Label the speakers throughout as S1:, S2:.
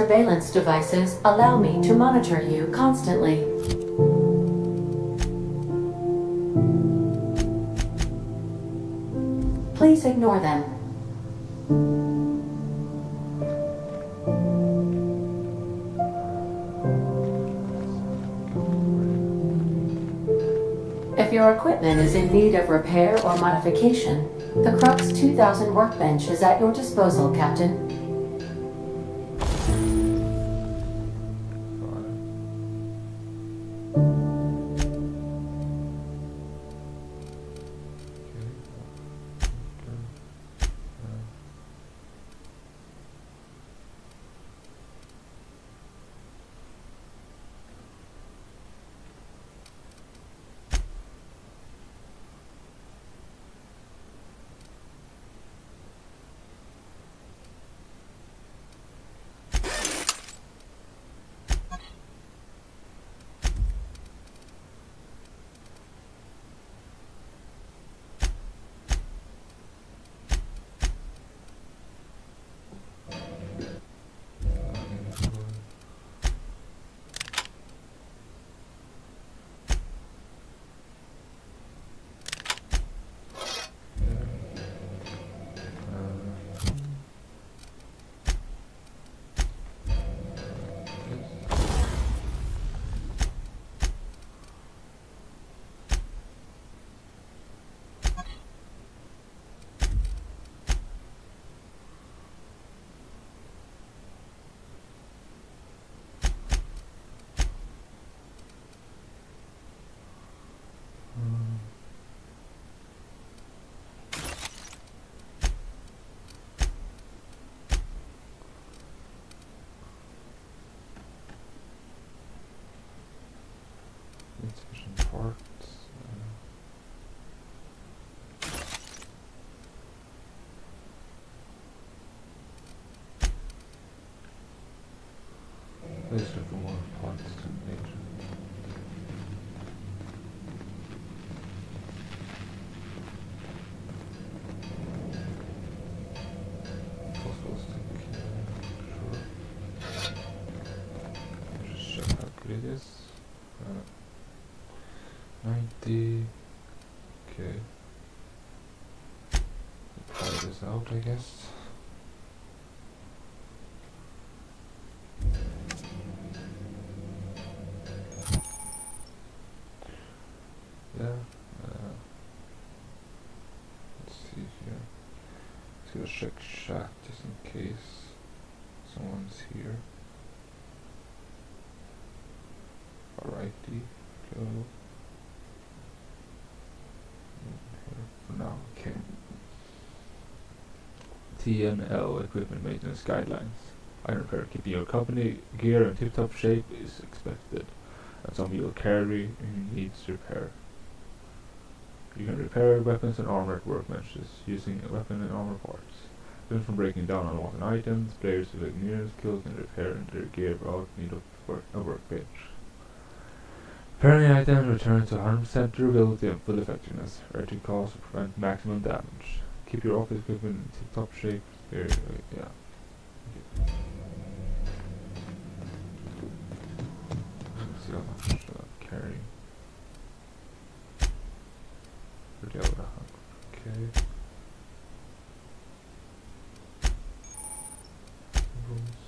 S1: surveillance devices allow me to monitor you constantly. Please ignore them. If your equipment is in need of repair or modification, the Crux 2000 workbench is at your disposal, Captain.
S2: Insufficient parts. Let's look for more parts to nature. Possible stick. Sure. Just check how good it is. 90. Okay. Try this out, I guess. Yeah. Let's see here. Let's go check chat just in case someone's here. Alrighty. Go. For now, okay. TML equipment maintenance guidelines. Iron repair. Keeping your company gear in tip-top shape is expected, and some you'll carry needs repair. You can repair weapons and armor at workbenches using weapon and armor parts. Then from breaking down unwanted items, players with engineering skills can repair their gear without need of a workbench. Repairing items returns to 100% durability and full effectiveness, reducing costs to prevent maximum damage. Keep your office equipment in tip-top shape. Yeah. Okay. Let's see how much I'm carrying. Okay. Rooms.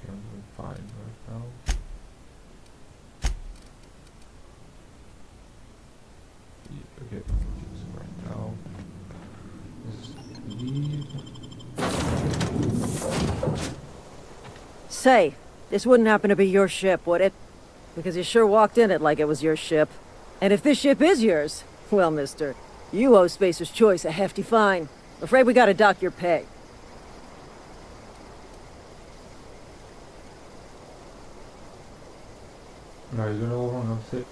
S2: I'm doing fine right now. Okay, right now.
S3: Say, this wouldn't happen to be your ship, would it? Because you sure walked in it like it was your ship. And if this ship is yours, well, mister, you owe Spacer's Choice a hefty fine. Afraid we gotta dock your pay.
S2: No, you're gonna go wrong. I'm sick.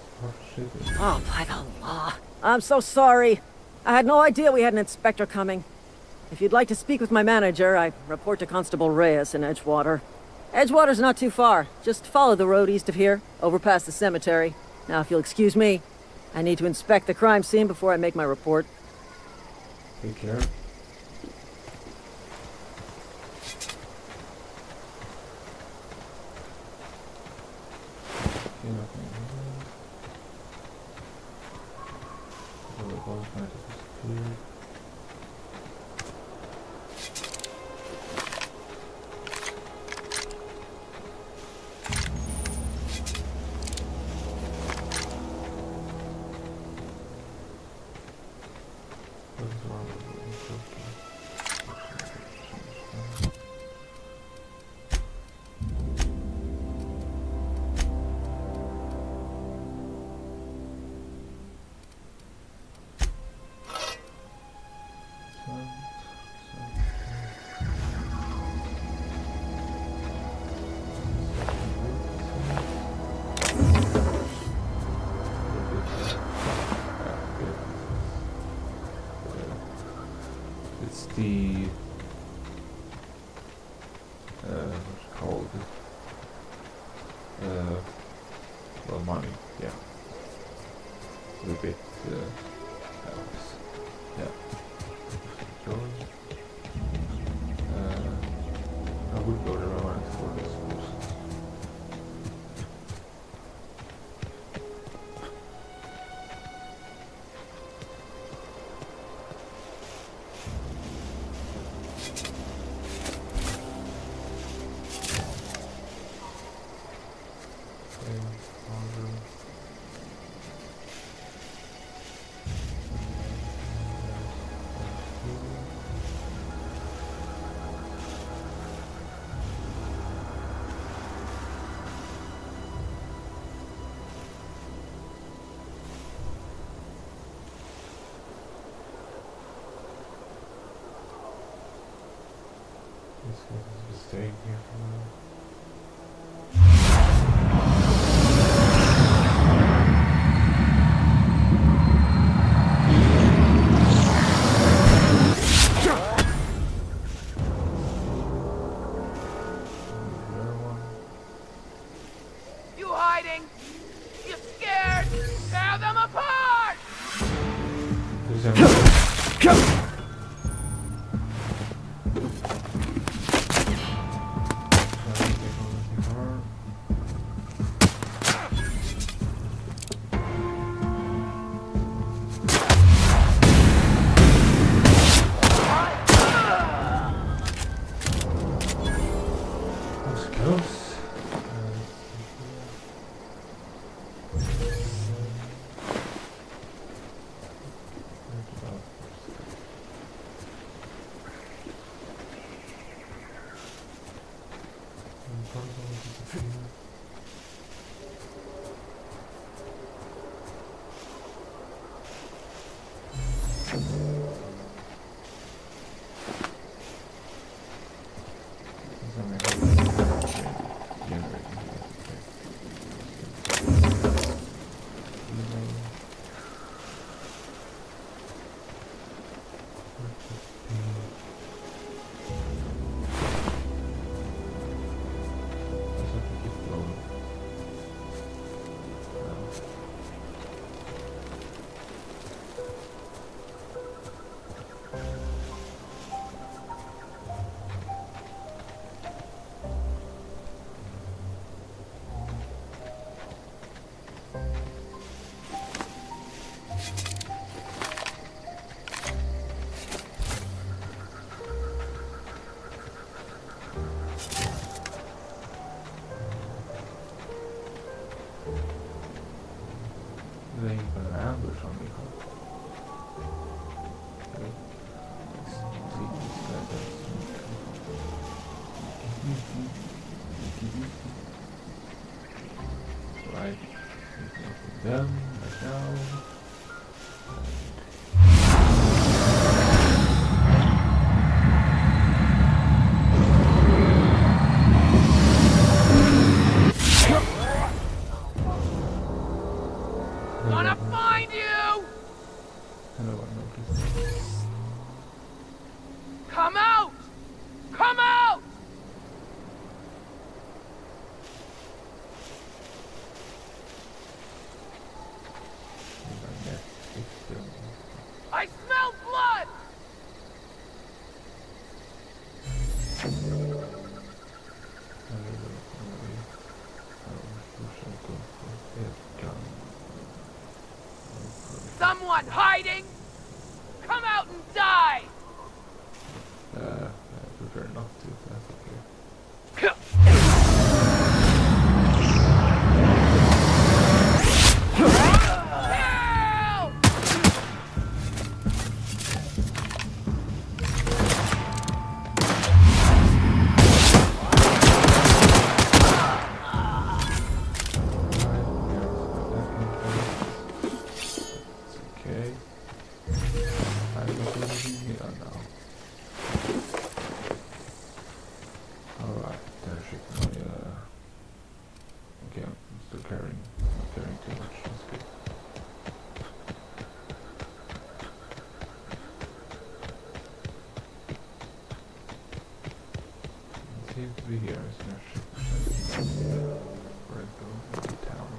S3: Oh, by the law. I'm so sorry. I had no idea we had an inspector coming. If you'd like to speak with my manager, I report to Constable Reyes in Edgewater. Edgewater's not too far. Just follow the road east of here, over past the cemetery. Now, if you'll excuse me, I need to inspect the crime scene before I make my report.
S2: Take care. see nothing here. The boss might have disappeared. What's wrong with the instructions? It's the what's it called? Well, money, yeah. A bit else. Yeah. Join. I would go to romance for this person. This is a staying here for now.
S4: You hiding? You scared? Tear them apart!
S2: They put an ambush on me, huh? Okay. Let's see these guys out. Right. Nothing them right now.
S4: Gonna find you!
S2: Hello, I noticed.
S4: Come out! Come out!
S2: It's still gun.
S4: Someone hiding? Come out and die!
S2: I prefer not to, if that's okay.
S4: Help!
S2: It's okay. I'm not losing here now. Alright, there's my okay, I'm still carrying too much, that's good. It seems to be here, isn't there? Where it goes into town.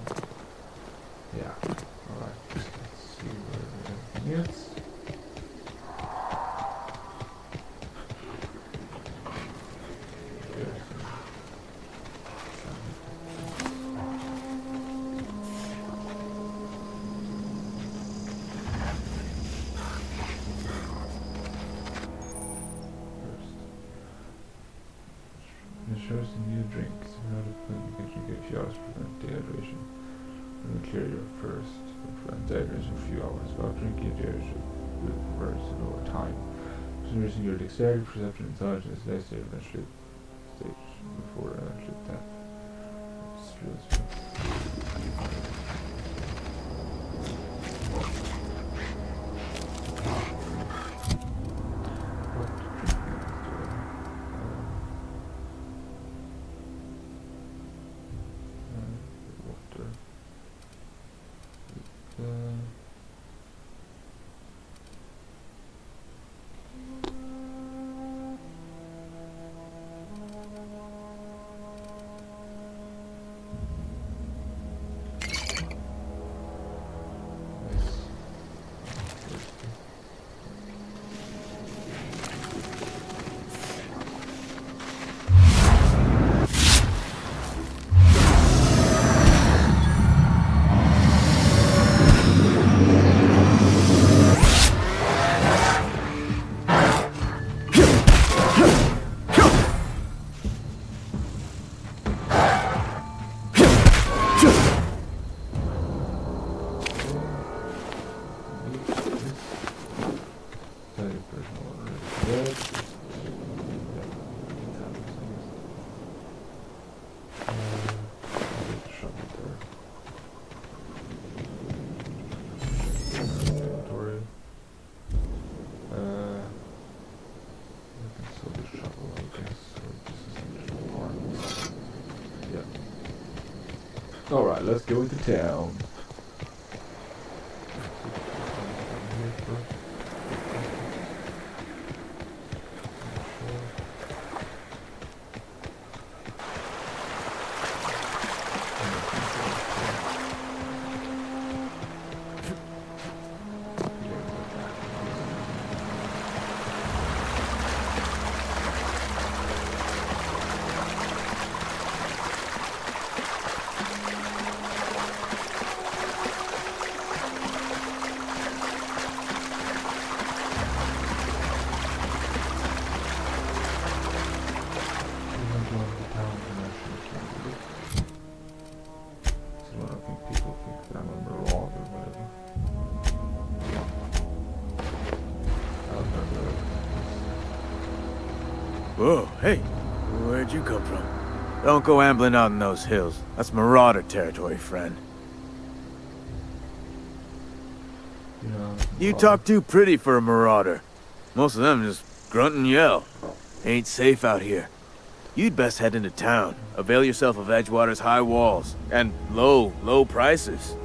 S2: Yeah, alright, let's see where everything is. It shows the new drinks. How to put you can drink a few hours to prevent dehydration. It will clear your first and prevent dehydration for a few hours. While drinking, dehydration will reverse in over time. Using your dexterity, perception, and intelligence, they stay eventually stage before eventually death. It's really strong. Water. Alright, let's go into town.
S5: Whoa, hey, where'd you come from? Don't go ambling out in those hills. That's marauder territory, friend. You talk too pretty for a marauder. Most of them just grunt and yell. Ain't safe out here. You'd best head into town. Avail yourself of Edgewater's high walls. And low prices.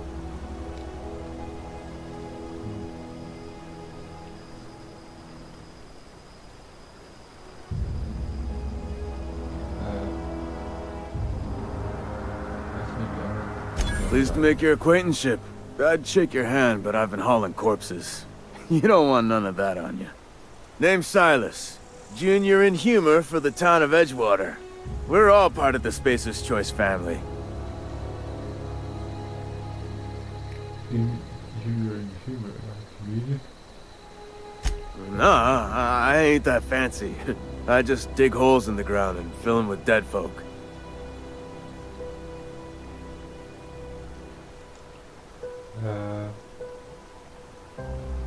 S5: Pleased to make your acquaintanceship. I'd shake your hand, but I've been hauling corpses. You don't want none of that on you. Name's Silas. Junior in humor for the town of Edgewater. We're all part of the Spacer's Choice family.
S2: Humor and humor, like really?
S5: Nah, I ain't that fancy. I just dig holes in the ground and fill them with dead folk.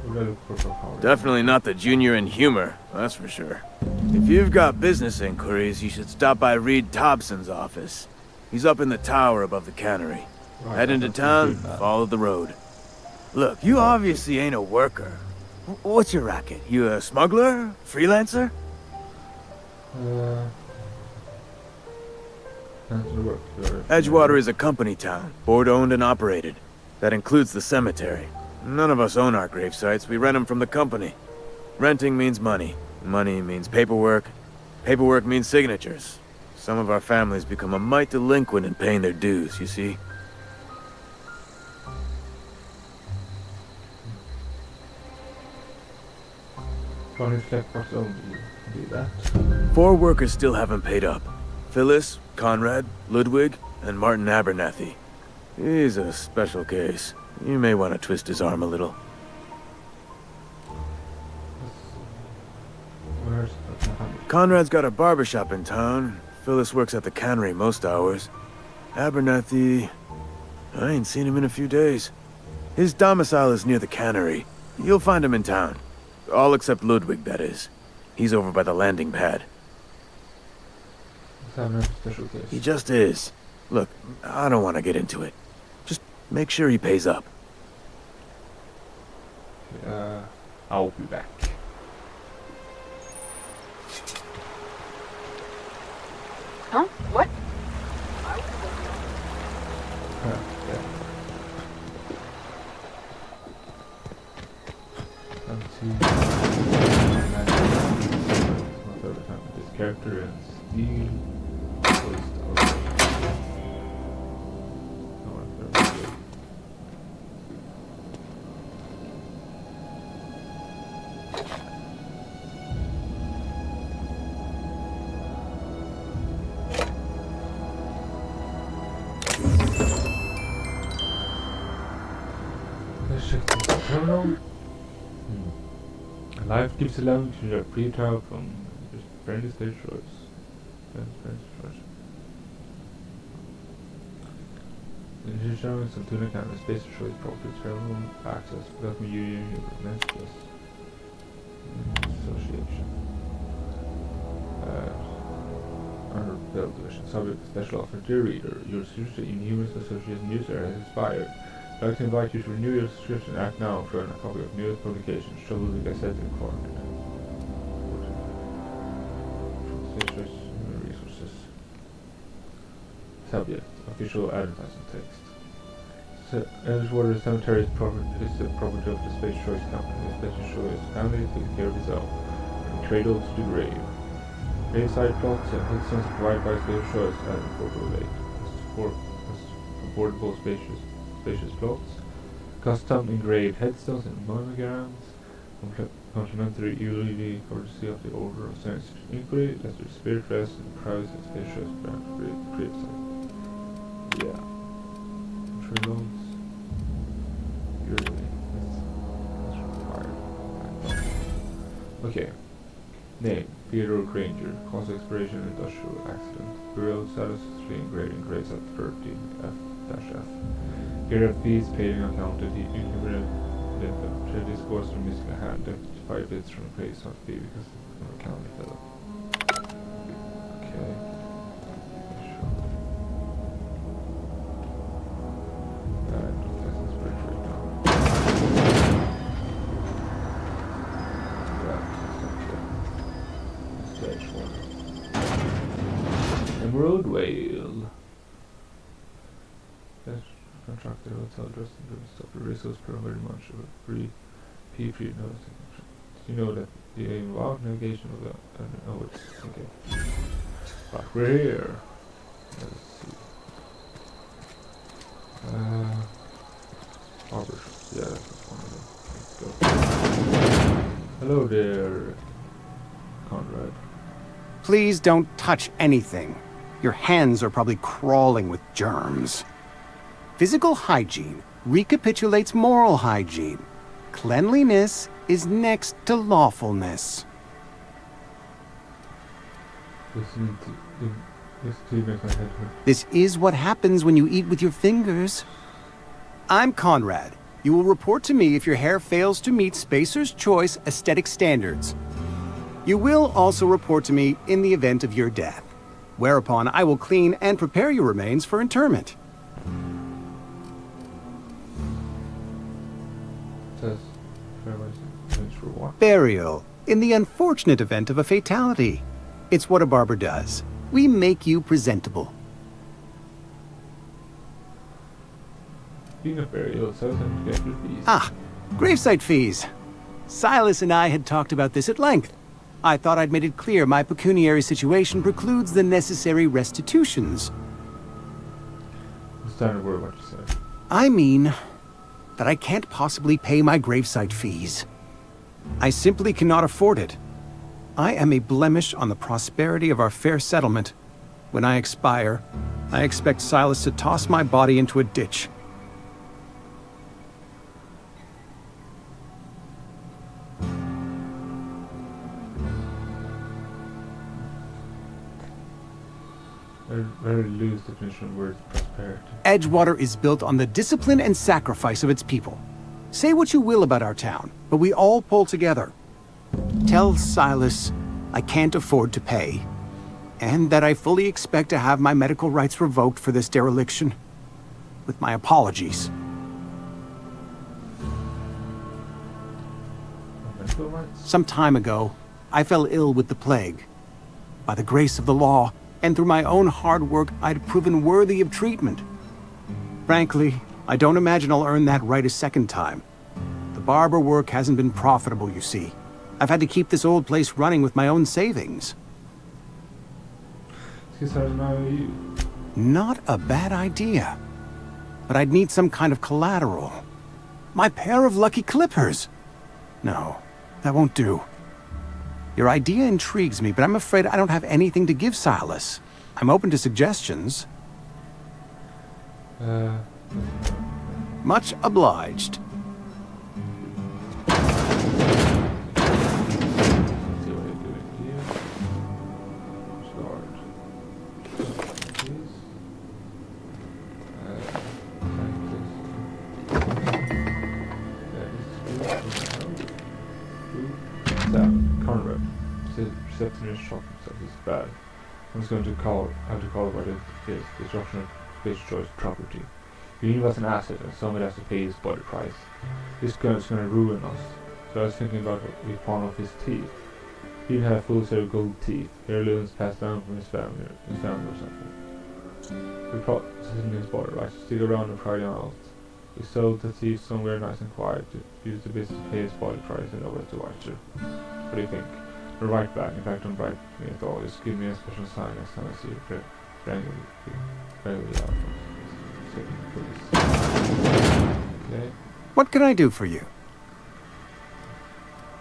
S2: What do I look for power?
S5: Definitely not the junior in humor, that's for sure. If you've got business inquiries, you should stop by Reed Thompson's office. He's up in the tower above the cannery.
S2: Right,
S5: Head into town, follow the road. Look, you obviously ain't a worker. What's your racket? You a smuggler? Freelancer?
S2: Answer work.
S5: Edgewater is a company town, board-owned and operated. That includes the cemetery. None of us own our grave sites, we rent them from the company. Renting means money. Money means paperwork. Paperwork means signatures. Some of our families become a mite delinquent in paying their dues, you see?
S2: Funny checkbox only. Do that.
S5: 4 workers still haven't paid up. Phyllis, Conrad, Ludwig, and Martin Abernathy. He's a special case. You may want to twist his arm a little.
S2: Where's the
S5: Conrad's got a barbershop in town. Phyllis works at the cannery most hours. Abernathy... I ain't seen him in a few days. His domicile is near the cannery. You'll find him in town. All except Ludwig, that is. He's over by the landing pad.
S2: Let's have another special case.
S5: He just is. Look, I don't want to get into it. Just make sure he pays up.
S2: I'll be back.
S1: Huh? What?
S2: Yeah. Let's see. My favorite time with this character and Steel. Let's check this terminal. Life keeps allowing to your free trial from just friendly stage choice. This is showing some tuna can and space choice property terminal access without me using your messages. Association. Under Bell Division. Subject special offer. Dear reader, your subscription in Humans Association newsletter has expired. I'd like to invite you to renew your subscription. Act now for a copy of newest publications. Trouble with Gazette Incorporated. Resources. Subject. Official advertising text. Edgewater Cemetery is the property of the Space Choice Company. The Space Choice family taking care of itself. From cradle to the grave. Graveside plots and headstones provided by Space Choice at Affordable Lake. Affordable spacious plots. Custom engraved headstones and monograms. Complimentary eulogy courtesy of the Order of Science Inquiry. Let your spirit rest and privacy of Space Choice brand graveside. Yeah. Entry loans. Yearly. That's required. Okay. Name. Theodore Granger. Cause exploration industrial accident. Burial status 3 engraving graves at 13F-F. Here at fees paid and accounted. He tragedy scores from missing a hand. 5 bits from a grace must be because of a county fellow. Okay. Sure. That's bridge right now. Stage 1. Emerald Whale. That's contracted hotel dressing room stuff. The resource per very much of a free P3 noticing. You know that the involved navigation of the oh it's okay. Right, we're here. Let's see. Harbor. Yeah, that's one of them. Let's go. Hello there, Conrad.
S6: Please don't touch anything. Your hands are probably crawling with germs. Physical hygiene recapitulates moral hygiene. Cleanliness is next to lawfulness. This is what happens when you eat with your fingers. I'm Conrad. You will report to me if your hair fails to meet Spacer's Choice aesthetic standards. You will also report to me in the event of your death, whereupon I will clean and prepare your remains for interment.
S2: Says for what?
S6: Burial, in the unfortunate event of a fatality. It's what a barber does. We make you presentable.
S2: Being a burial, so to get your fees.
S6: Ah, gravesite fees. Silas and I had talked about this at length. I thought I'd made it clear my pecuniary situation precludes the necessary restitutions.
S2: I'm starting to worry what you said.
S6: I mean that I can't possibly pay my gravesite fees. I simply cannot afford it. I am a blemish on the prosperity of our fair settlement. When I expire, I expect Silas to toss my body into a ditch.
S2: Very loose definition of word prosperity.
S6: Edgewater is built on the discipline and sacrifice of its people. Say what you will about our town, but we all pull together. Tell Silas I can't afford to pay, and that I fully expect to have my medical rights revoked for this dereliction. With my apologies.
S2: Medical rights?
S6: Some time ago, I fell ill with the plague. By the grace of the law, and through my own hard work, I'd proven worthy of treatment. Frankly, I don't imagine I'll earn that right a second time. The barber work hasn't been profitable, you see. I've had to keep this old place running with my own savings. Not a bad idea. But I'd need some kind of collateral. My pair of lucky clippers. No, that won't do. Your idea intrigues me, but I'm afraid I don't have anything to give Silas. I'm open to suggestions. Much obliged.
S2: Conrad, receptionist shopping center is bad. I'm just going to have to call about it is destruction of Spacer's Choice property. You need us an asset and somebody has to pay his body price. This guy's going to ruin us. So I was thinking about we pawn off his teeth. He even had a full set of gold teeth, heirlooms passed down from his family or something. We processed his body rights to stick around and pry him out. We sold the thief somewhere nice and quiet to use the business to pay his body price and over to Watcher. What do you think? We're right back. In fact, don't write me at all. Just give me a special sign next time I see you. Regularly out from okay.
S6: What can I do for you?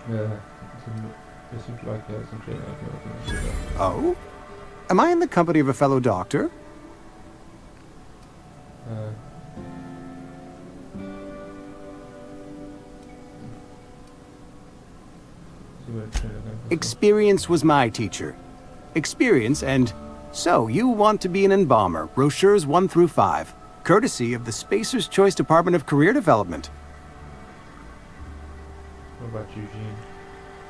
S2: It seems like he has some training I can
S6: Oh? Am I in the company of a fellow doctor? Experience was my teacher. Experience and... So, you want to be an embalmer, brochures 1 through 5, courtesy of the Spacer's Choice Department of Career Development.
S2: What about Eugene?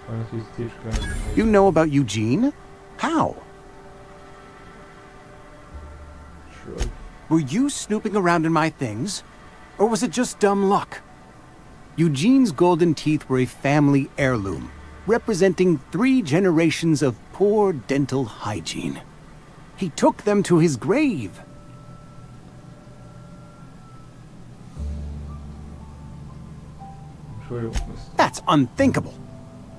S2: Why don't you teach
S6: You know about Eugene? How?
S2: Sure.
S6: Were you snooping around in my things? Or was it just dumb luck? Eugene's golden teeth were a family heirloom, representing 3 generations of poor dental hygiene. He took them to his grave.
S2: I'm sure it was.
S6: That's unthinkable.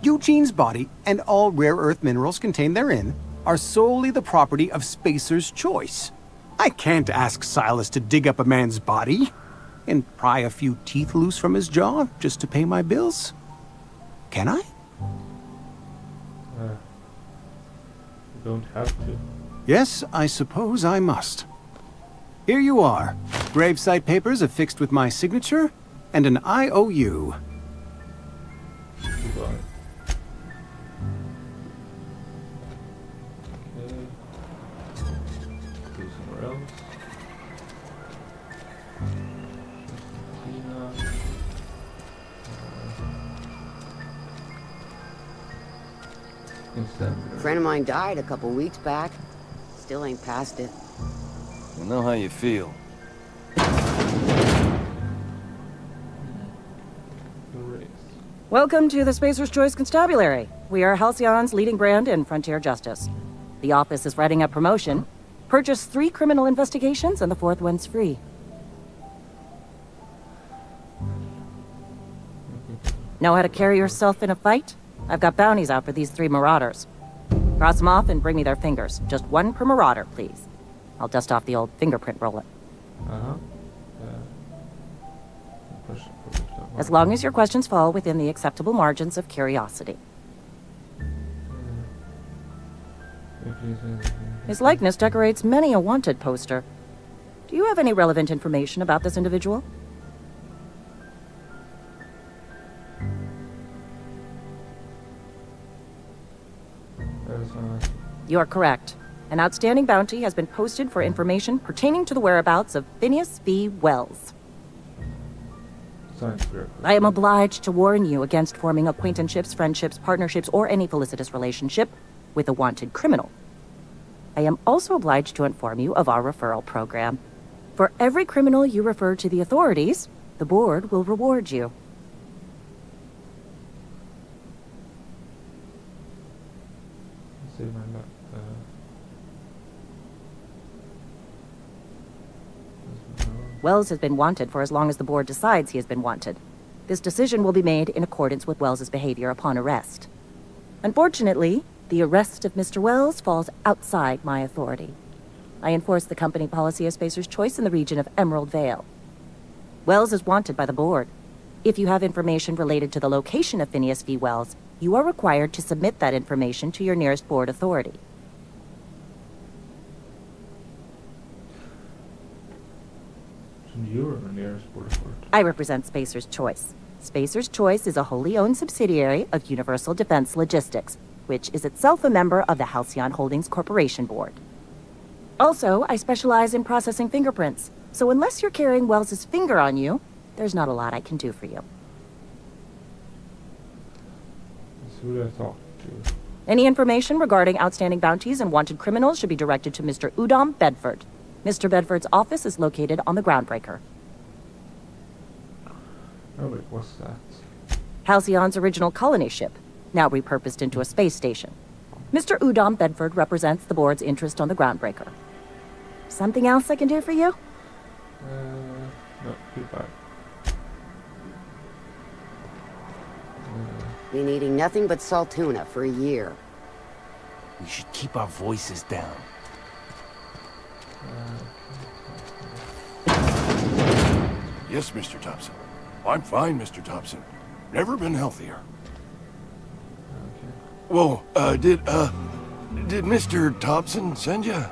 S6: Eugene's body and all rare earth minerals contained therein are solely the property of Spacer's Choice. I can't ask Silas to dig up a man's body and pry a few teeth loose from his jaw just to pay my bills. Can I?
S2: You don't have to.
S6: Yes, I suppose I must. Here you are. Gravesite papers affixed with my signature and an IOU.
S2: Goodbye. Okay. Go somewhere else. Argentina.
S7: A friend of mine died a couple weeks back. Still ain't past it.
S8: I know how you feel.
S3: Welcome to the Spacer's Choice Constabulary. We are Halcyon's leading brand in frontier justice. The office is writing a promotion. Purchase 3 criminal investigations and the 4th one's free. Know how to carry yourself in a fight? I've got bounties out for these 3 marauders. Cross them off and bring me their fingers. Just 1 per marauder, please. I'll dust off the old fingerprint roller. As long as your questions fall within the acceptable margins of curiosity. His likeness decorates many a wanted poster. Do you have any relevant information about this individual? You are correct. An outstanding bounty has been posted for information pertaining to the whereabouts of Phineas V. Wells. I am obliged to warn you against forming acquaintanceships, friendships, partnerships, or any felicitous relationship with a wanted criminal. I am also obliged to inform you of our referral program. For every criminal you refer to the authorities, the board will reward you. Wells has been wanted for as long as the board decides he has been wanted. This decision will be made in accordance with Wells's behavior upon arrest. Unfortunately, the arrest of Mr. Wells falls outside my authority. I enforce the company policy of Spacer's Choice in the region of Emerald Vale. Wells is wanted by the board. If you have information related to the location of Phineas V. Wells, you are required to submit that information to your nearest board authority.
S2: You're the nearest board authority.
S3: I represent Spacer's Choice. Spacer's Choice is a wholly owned subsidiary of Universal Defense Logistics, which is itself a member of the Halcyon Holdings Corporation Board. Also, I specialize in processing fingerprints, so unless you're carrying Wells's finger on you, there's not a lot I can do for you.
S2: That's who I talk to.
S3: Any information regarding outstanding bounties and wanted criminals should be directed to Mr. Udom Bedford. Mr. Bedford's office is located on the Groundbreaker.
S2: Oh wait, what's that?
S3: Halcyon's original colony ship, now repurposed into a space station. Mr. Udom Bedford represents the board's interest on the Groundbreaker. Something else I can do for you?
S2: No, goodbye.
S7: Been eating nothing but salt tuna for a year.
S8: We should keep our voices down.
S9: Yes, Mr. Thompson. I'm fine, Mr. Thompson. Never been healthier. Whoa, did Mr. Thompson send you?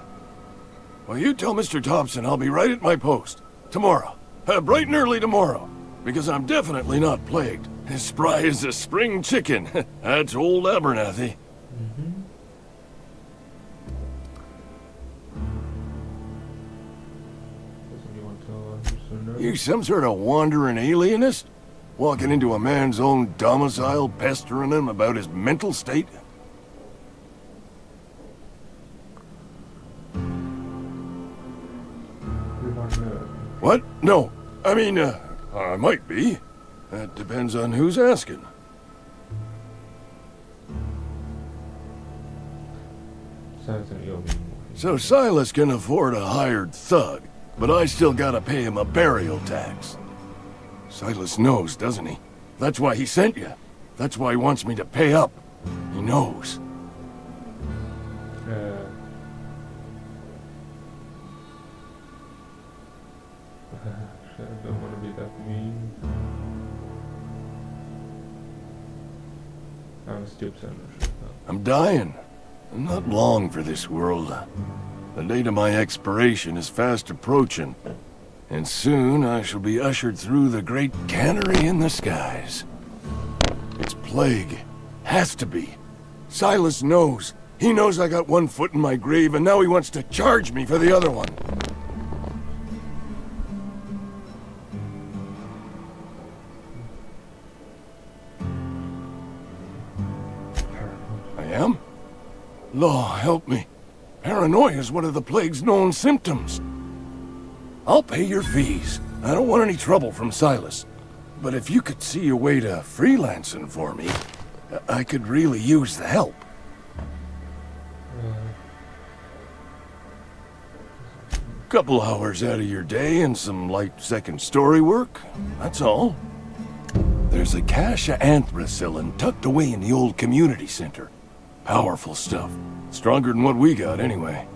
S9: Well, you tell Mr. Thompson I'll be right at my post. Tomorrow. Bright and early tomorrow. Because I'm definitely not plagued. As spry as a spring chicken. That's old Abernathy. You some sort of wandering alienist? Walking into a man's own domicile, pestering him about his mental state? What? No. I mean, I might be. That depends on who's asking. So Silas can afford a hired thug, but I still gotta pay him a burial tax. Silas knows, doesn't he? That's why he sent you. That's why he wants me to pay up. He knows.
S2: I don't want to be that mean. I'm a stupid son.
S9: I'm dying. I'm not long for this world. The date of my expiration is fast approaching. And soon I shall be ushered through the great cannery in the skies. It's plague. Has to be. Silas knows. He knows I got one foot in my grave, and now he wants to charge me for the other one. I am? Law, help me. Paranoia is one of the plague's known symptoms. I'll pay your fees. I don't want any trouble from Silas. But if you could see a way to freelancing for me, I could really use the help. Couple hours out of your day and some light second story work, that's all. There's a cache of anthracillin tucked away in the old community center. Powerful stuff. Stronger than what we got, anyway.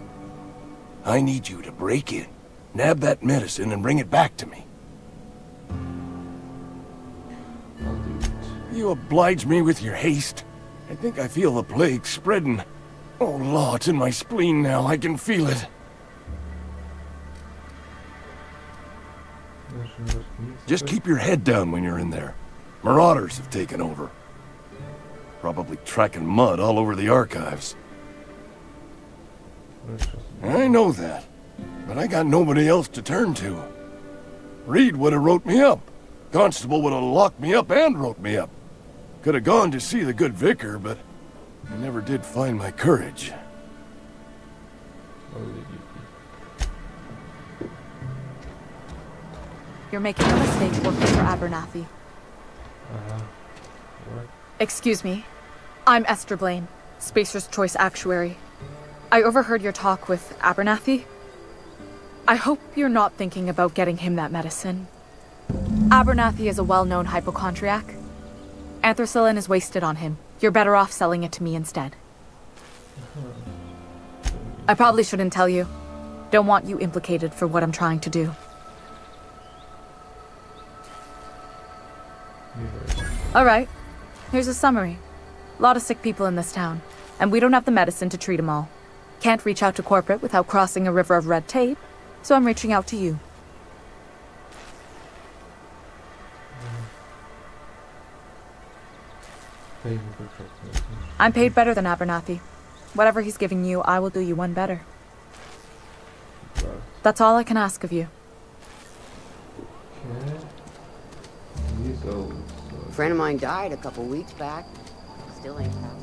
S9: I need you to break in, nab that medicine, and bring it back to me.
S2: I'll do it.
S9: You oblige me with your haste. I think I feel the plague spreading. Oh, Law, it's in my spleen now. I can feel it. Just keep your head down when you're in there. Marauders have taken over. Probably tracking mud all over the archives. I know that, but I got nobody else to turn to. Reed would have wrote me up. Constable would have locked me up and wrote me up. Could have gone to see the good vicar, but I never did find my courage.
S10: You're making a mistake working for Abernathy.
S2: What?
S10: Excuse me. I'm Esther Blaine, Spacer's Choice Actuary. I overheard your talk with Abernathy. I hope you're not thinking about getting him that medicine. Abernathy is a well-known hypochondriac. Anthracillin is wasted on him. You're better off selling it to me instead. I probably shouldn't tell you. Don't want you implicated for what I'm trying to do. Alright, here's a summary. A lot of sick people in this town, and we don't have the medicine to treat them all. Can't reach out to corporate without crossing a river of red tape, so I'm reaching out to you. I'm paid better than Abernathy. Whatever he's giving you, I will do you one better. That's all I can ask of you.
S2: Okay. Here goes.
S7: A friend of mine died a couple weeks back. Still ain't passed.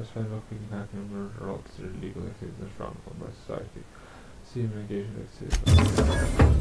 S2: just by looking at him murder all considered illegal activities frowned upon by society. See him engaging in activities.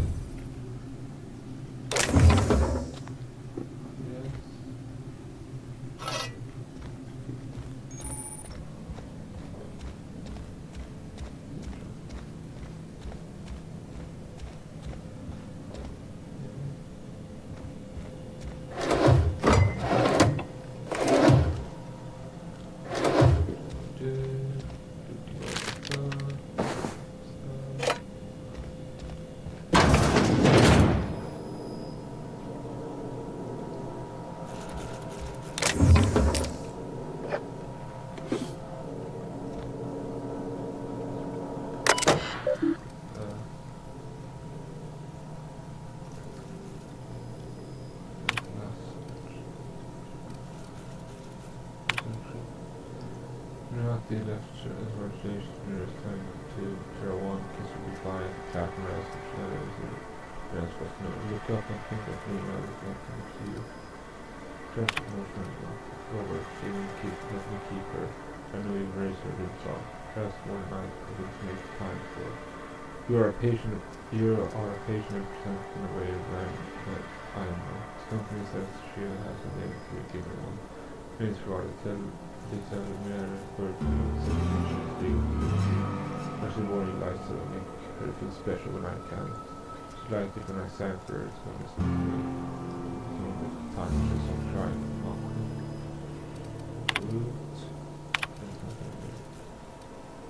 S2: The left as registration nearest time to Terra 1, kiss will be flying, tap and rest, which letter is it? Rest was no. Look up and think of me, I was welcome to you. Dress with no friend, forward, feeling keep her. I know you've raised her ribs off. Dress one night, I didn't make time for it. You are a patient of percent in a way of land that I am not. This company says she has a name to give her one. Please for to tell me I refer to I should warn you lies to make her feel special when I can. She liked it when I sang for her, so it's not me. It's time she's on trying to mock me.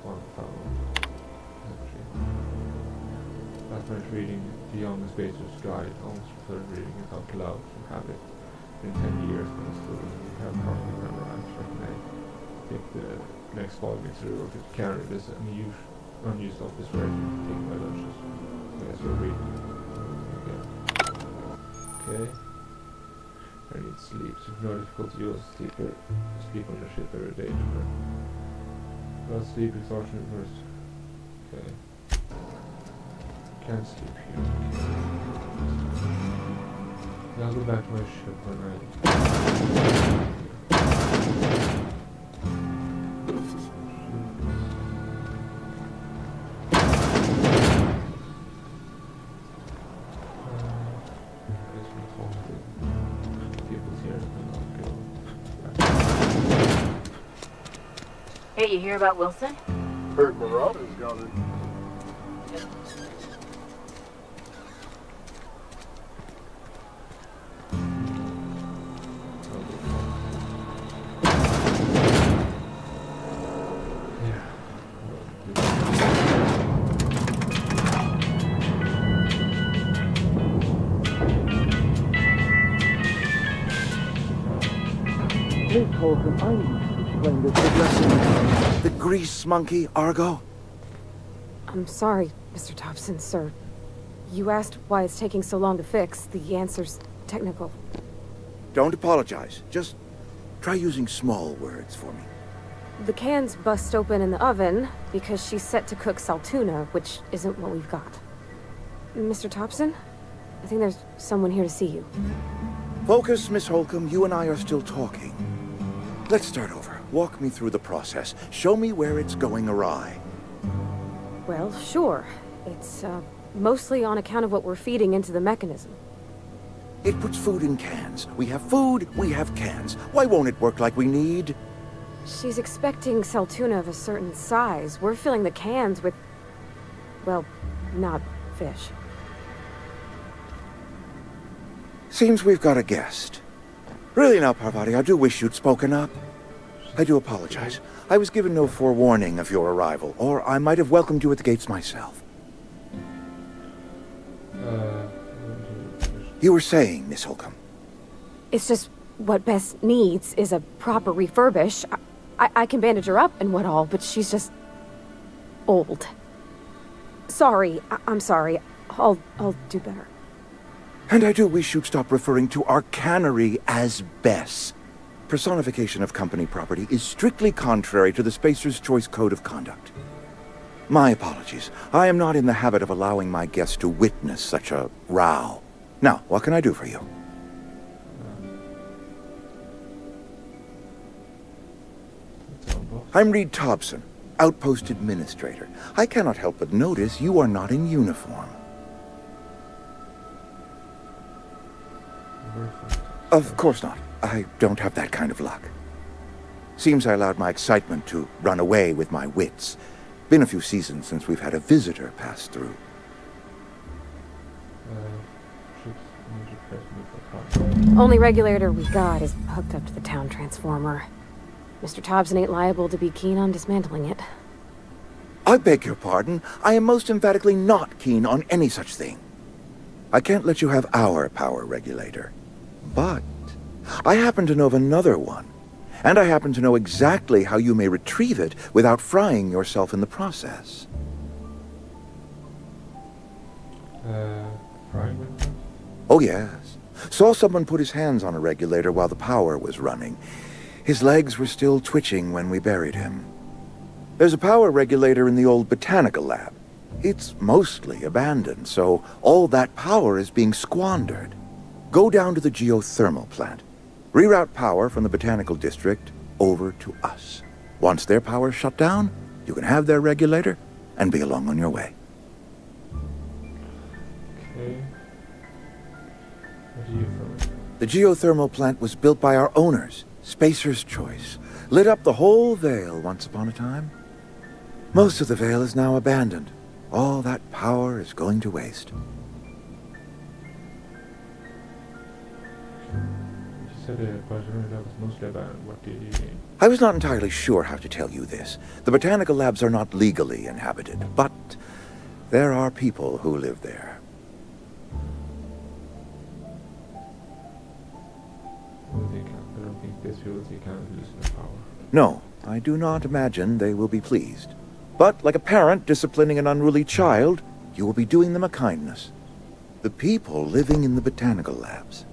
S2: One follow. Last night's reading The Young Spacer's Guide, almost preferred reading it out loud from habit. In 10 years, but I still have hardly remember answering A. Take the next volume through, or if you carry this unused office where I can take my lunches. Yes, we're reading. Okay. I need sleep, so if no difficulty, you'll sleep on your ship every day. Well, sleep exhaustion first. Okay. Can't sleep here. I'll go back to my ship when I...
S1: Hey, you hear about Wilson?
S9: Heard Marauders got it.
S11: The grease monkey, Argo?
S12: I'm sorry, Mr. Thompson, sir. You asked why it's taking so long to fix. The answer's technical.
S11: Don't apologize. Just try using small words for me.
S12: The can's bust open in the oven because she's set to cook saltuna, which isn't what we've got. Mr. Thompson? I think there's someone here to see you.
S11: Focus, Miss Holcomb. You and I are still talking. Let's start over. Walk me through the process. Show me where it's going awry.
S12: Well, sure. It's, mostly on account of what we're feeding into the mechanism.
S11: It puts food in cans. We have food, we have cans. Why won't it work like we need?
S12: She's expecting saltuna of a certain size. We're filling the cans with... well, not fish.
S11: Seems we've got a guest. Really now, Parvati, I do wish you'd spoken up. I do apologize. I was given no forewarning of your arrival, or I might have welcomed you at the gates myself. You were saying, Miss Holcomb.
S12: It's just what Bess needs is a proper refurbish. I can bandage her up and what all, but she's just... old. Sorry, I'm sorry. I'll do better.
S11: And I do wish you'd stop referring to our cannery as Bess. Personification of company property is strictly contrary to the Spacer's Choice Code of Conduct. My apologies. I am not in the habit of allowing my guests to witness such a row. Now, what can I do for you?
S2: It's on box.
S11: I'm Reed Thompson, Outpost Administrator. I cannot help but notice you are not in uniform. Of course not. I don't have that kind of luck. Seems I allowed my excitement to run away with my wits. Been a few seasons since we've had a visitor pass through.
S12: Only regulator we got is hooked up to the town transformer. Mr. Thompson ain't liable to be keen on dismantling it.
S11: I beg your pardon. I am most emphatically not keen on any such thing. I can't let you have our power regulator. But I happen to know of another one. And I happen to know exactly how you may retrieve it without frying yourself in the process.
S2: Frying?
S11: Oh, yes. Saw someone put his hands on a regulator while the power was running. His legs were still twitching when we buried him. There's a power regulator in the old botanical lab. It's mostly abandoned, so all that power is being squandered. Go down to the geothermal plant. Reroute power from the botanical district over to us. Once their power's shut down, you can have their regulator and be along on your way.
S2: Okay. What are you from?
S11: The geothermal plant was built by our owners, Spacer's Choice. Lit up the whole Vale once upon a time. Most of the Vale is now abandoned. All that power is going to waste.
S2: You said that was mostly abandoned. What do you mean?
S11: I was not entirely sure how to tell you this. The botanical labs are not legally inhabited, but there are people who live there.
S2: I don't think this will lose their power.
S11: No, I do not imagine they will be pleased. But like a parent disciplining an unruly child, you will be doing them a kindness. The people living in the botanical labs,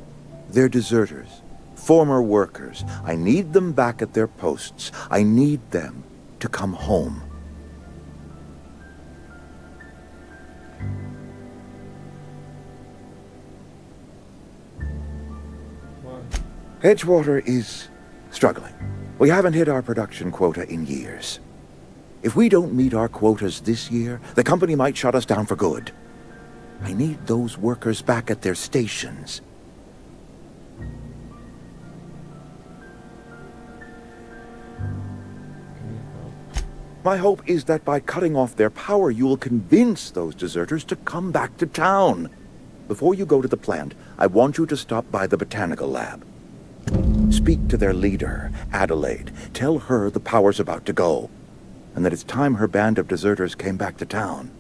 S11: they're deserters, former workers. I need them back at their posts. I need them to come home.
S2: Why?
S11: Edgewater is struggling. We haven't hit our production quota in years. If we don't meet our quotas this year, the company might shut us down for good. I need those workers back at their stations. My hope is that by cutting off their power, you will convince those deserters to come back to town. Before you go to the plant, I want you to stop by the botanical lab. Speak to their leader, Adelaide. Tell her the power's about to go, and that it's time her band of deserters came back to town.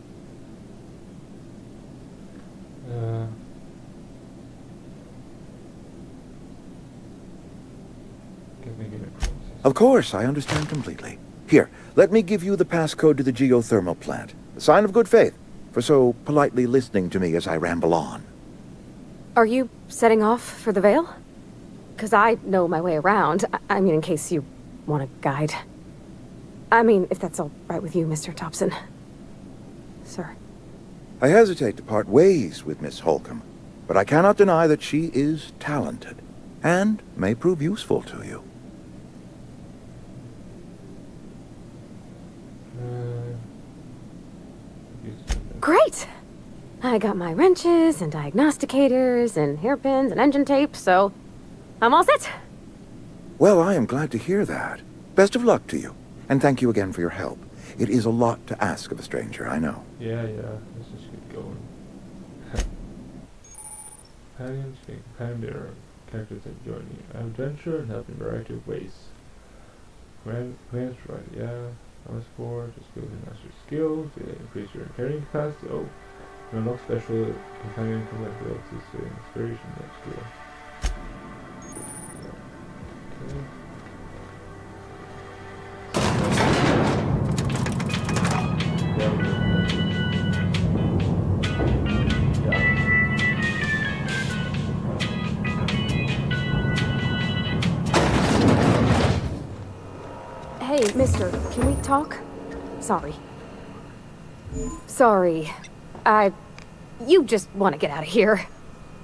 S11: Of course, I understand completely. Here, let me give you the passcode to the geothermal plant. A sign of good faith, for so politely listening to me as I ramble on.
S12: Are you setting off for the Vale? 'Cause I know my way around. I mean, in case you want a guide. I mean, if that's all right with you, Mr. Thompson. Sir.
S11: I hesitate to part ways with Miss Holcomb, but I cannot deny that she is talented, and may prove useful to you.
S12: Great! I got my wrenches and diagnosticators and hairpins and engine tape, so I'm all set.
S11: Well, I am glad to hear that. Best of luck to you, and thank you again for your help. It is a lot to ask of a stranger, I know.
S2: Yeah, let's just get going. Companions can companion their characters that join you. Adventure and help in a variety of ways. Plans, right, yeah. Transport, skills and master skills, increase your carrying capacity. Oh, you unlock special companion combat abilities to inspiration next skill.
S12: Hey, mister, can we talk? Sorry. You just want to get out of here.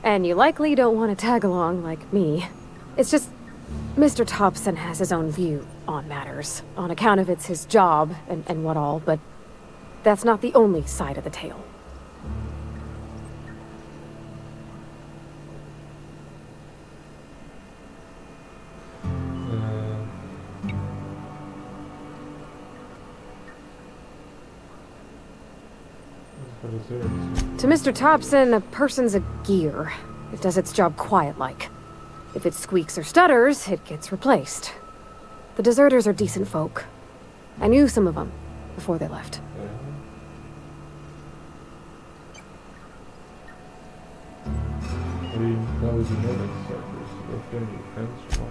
S12: And you likely don't want to tag along like me. It's just, Mr. Thompson has his own view on matters, on account of it's his job and what all, but that's not the only side of the tale. To Mr. Thompson, a person's a gear. It does its job quiet-like. If it squeaks or stutters, it gets replaced. The deserters are decent folk. I knew some of them before they left.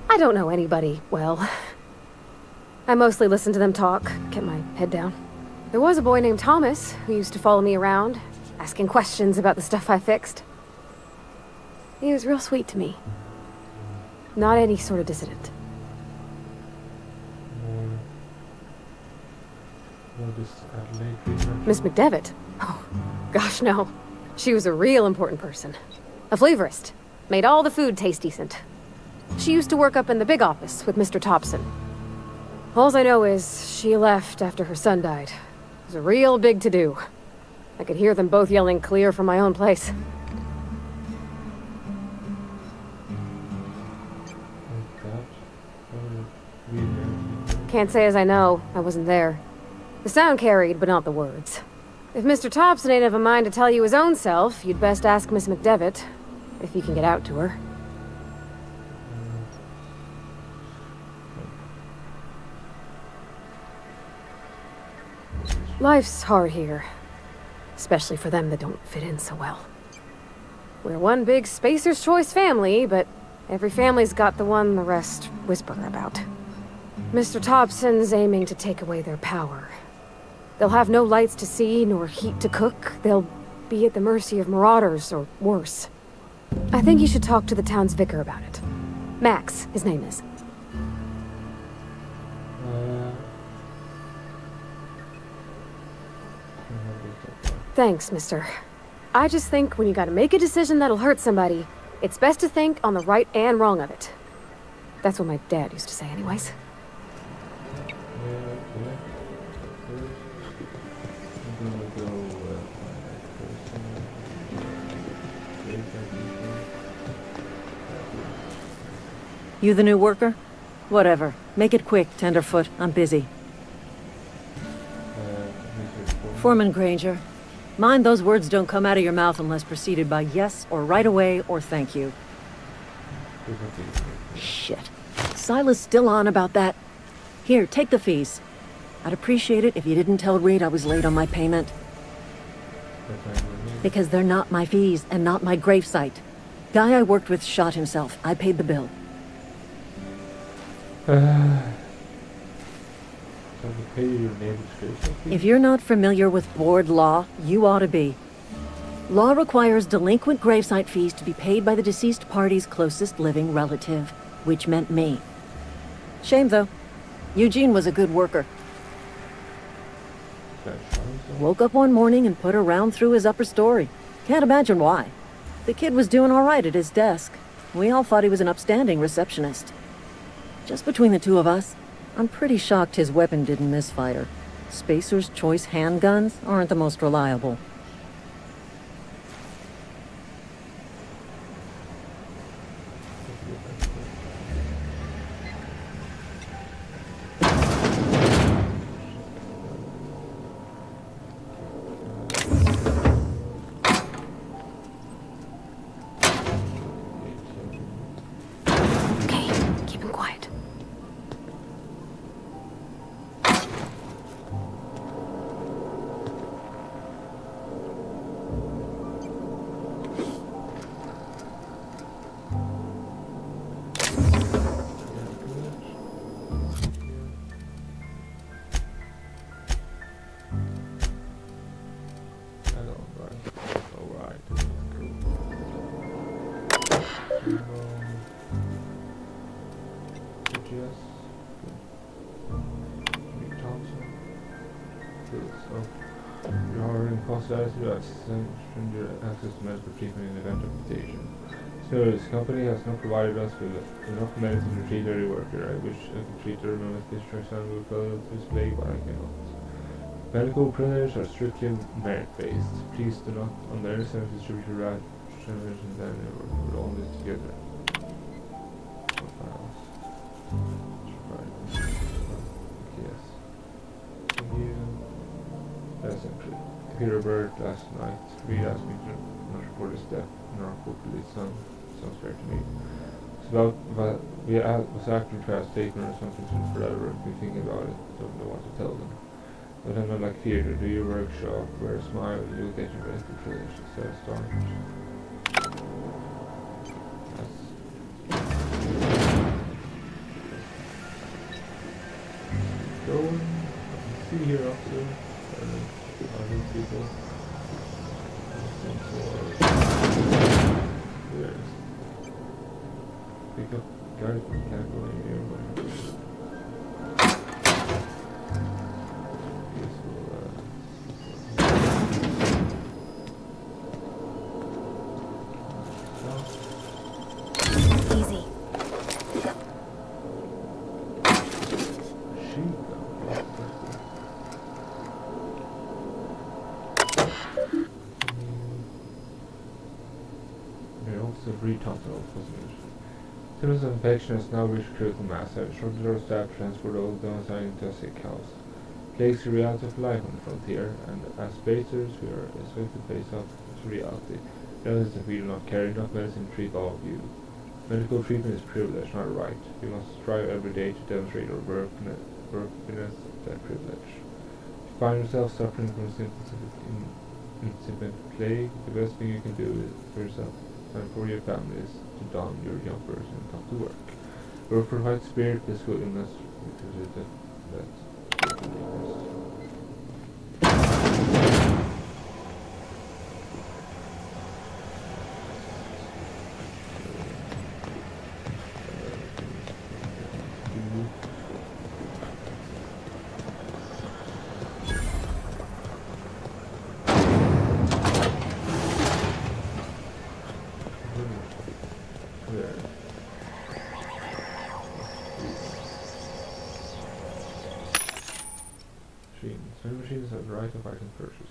S12: I don't know anybody well. I mostly listen to them talk, get my head down. There was a boy named Thomas who used to follow me around, asking questions about the stuff I fixed. He was real sweet to me. Not any sort of dissident. Miss McDevitt? Oh, gosh, no. She was a real important person. A flavorist. Made all the food taste decent. She used to work up in the big office with Mr. Thompson. All I know is she left after her son died. It was a real big to-do. I could hear them both yelling clear from my own place. Can't say as I know. I wasn't there. The sound carried, but not the words. If Mr. Thompson ain't of a mind to tell you his own self, you'd best ask Miss McDevitt, if you can get out to her. Life's hard here. Especially for them that don't fit in so well. We're one big Spacer's Choice family, but every family's got the one the rest whisper about. Mr. Thompson's aiming to take away their power. They'll have no lights to see, nor heat to cook. They'll be at the mercy of marauders, or worse. I think you should talk to the town's vicar about it. Max, his name is. Thanks, mister. I just think when you gotta make a decision that'll hurt somebody, it's best to think on the right and wrong of it. That's what my dad used to say anyways.
S3: You the new worker? Whatever. Make it quick, Tenderfoot. I'm busy. Foreman Granger. Mind those words don't come out of your mouth unless preceded by yes, or right away, or thank you. Shit. Silas still on about that. Here, take the fees. I'd appreciate it if you didn't tell Reed I was late on my payment. Because they're not my fees, and not my gravesite. Guy I worked with shot himself. I paid the bill. If you're not familiar with board law, you ought to be. Law requires delinquent gravesite fees to be paid by the deceased party's closest living relative, which meant me. Shame, though. Eugene was a good worker. Woke up one morning and put a round through his upper story. Can't imagine why. The kid was doing all right at his desk. We all thought he was an upstanding receptionist. Just between the two of us, I'm pretty shocked his weapon didn't misfire. Spacer's Choice handguns aren't the most reliable.
S2: Authorized to access medical treatment in the event of mutation. So this company has not provided us with enough medicine to treat every worker. I wish I could treat their non-fish triangle product display, but I cannot. Medical privileges are strictly merit-based. Please do not, under any sense, distribute your rations and then we're all this together. Files. Yes. Thank you. That's entry. Peter Bird last night. Reed asked me to not report his death in our quarterly son. Sounds fair to me. It's about was acting for a statement or something for that work. We thinking about it. Don't know what to tell them. But I'm not like theater. Do your workshop. Wear a smile. You'll get your medical privilege instead of stars. Going. See here also. Other people. Pick up guys from can't go anywhere.
S12: Easy.
S2: Also free total position. Symptoms of infection has now reached critical mass. Have shortened our staff transport all domiciled into a sick house. Plagues the reality of life on the frontier, and as spacers we are expected to face up to reality. Realize that we do not carry enough medicine to treat all of you. Medical treatment is privilege, not a right. We must strive every day to demonstrate our worthiness of that privilege. If you find yourself suffering from symptoms of incipient plague, the best thing you can do is for yourself and for your families to don your jumpers and come to work. Work provides spirit, physical illness, because it that machines have the right of I can purchase.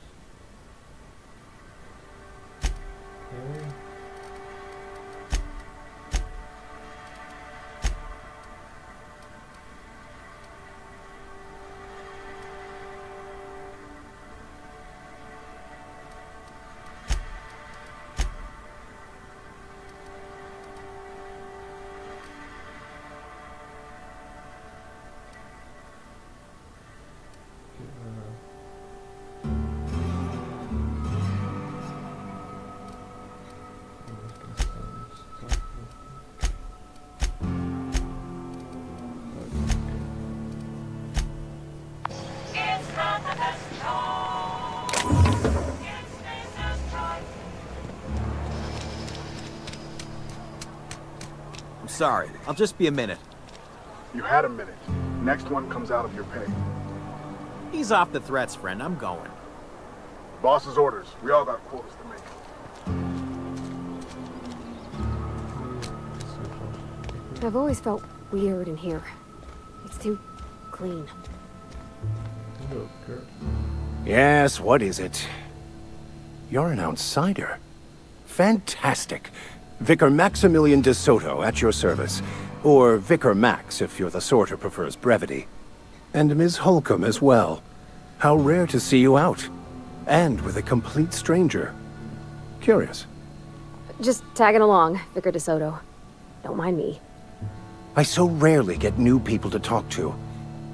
S2: Okay.
S13: Sorry, I'll just be a minute.
S14: You had a minute. Next one comes out of your pay.
S13: Ease off the threats, friend. I'm going.
S14: Boss's orders. We all got quotas to make.
S12: I've always felt weird in here. It's too clean.
S6: Yes, what is it? You're an outsider. Fantastic. Vicar Maximilian de Soto, at your service. Or Vicar Max, if you're the sort who prefers brevity. And Ms. Holcomb as well. How rare to see you out. And with a complete stranger. Curious.
S12: Just tagging along, Vicar de Soto. Don't mind me.
S6: I so rarely get new people to talk to.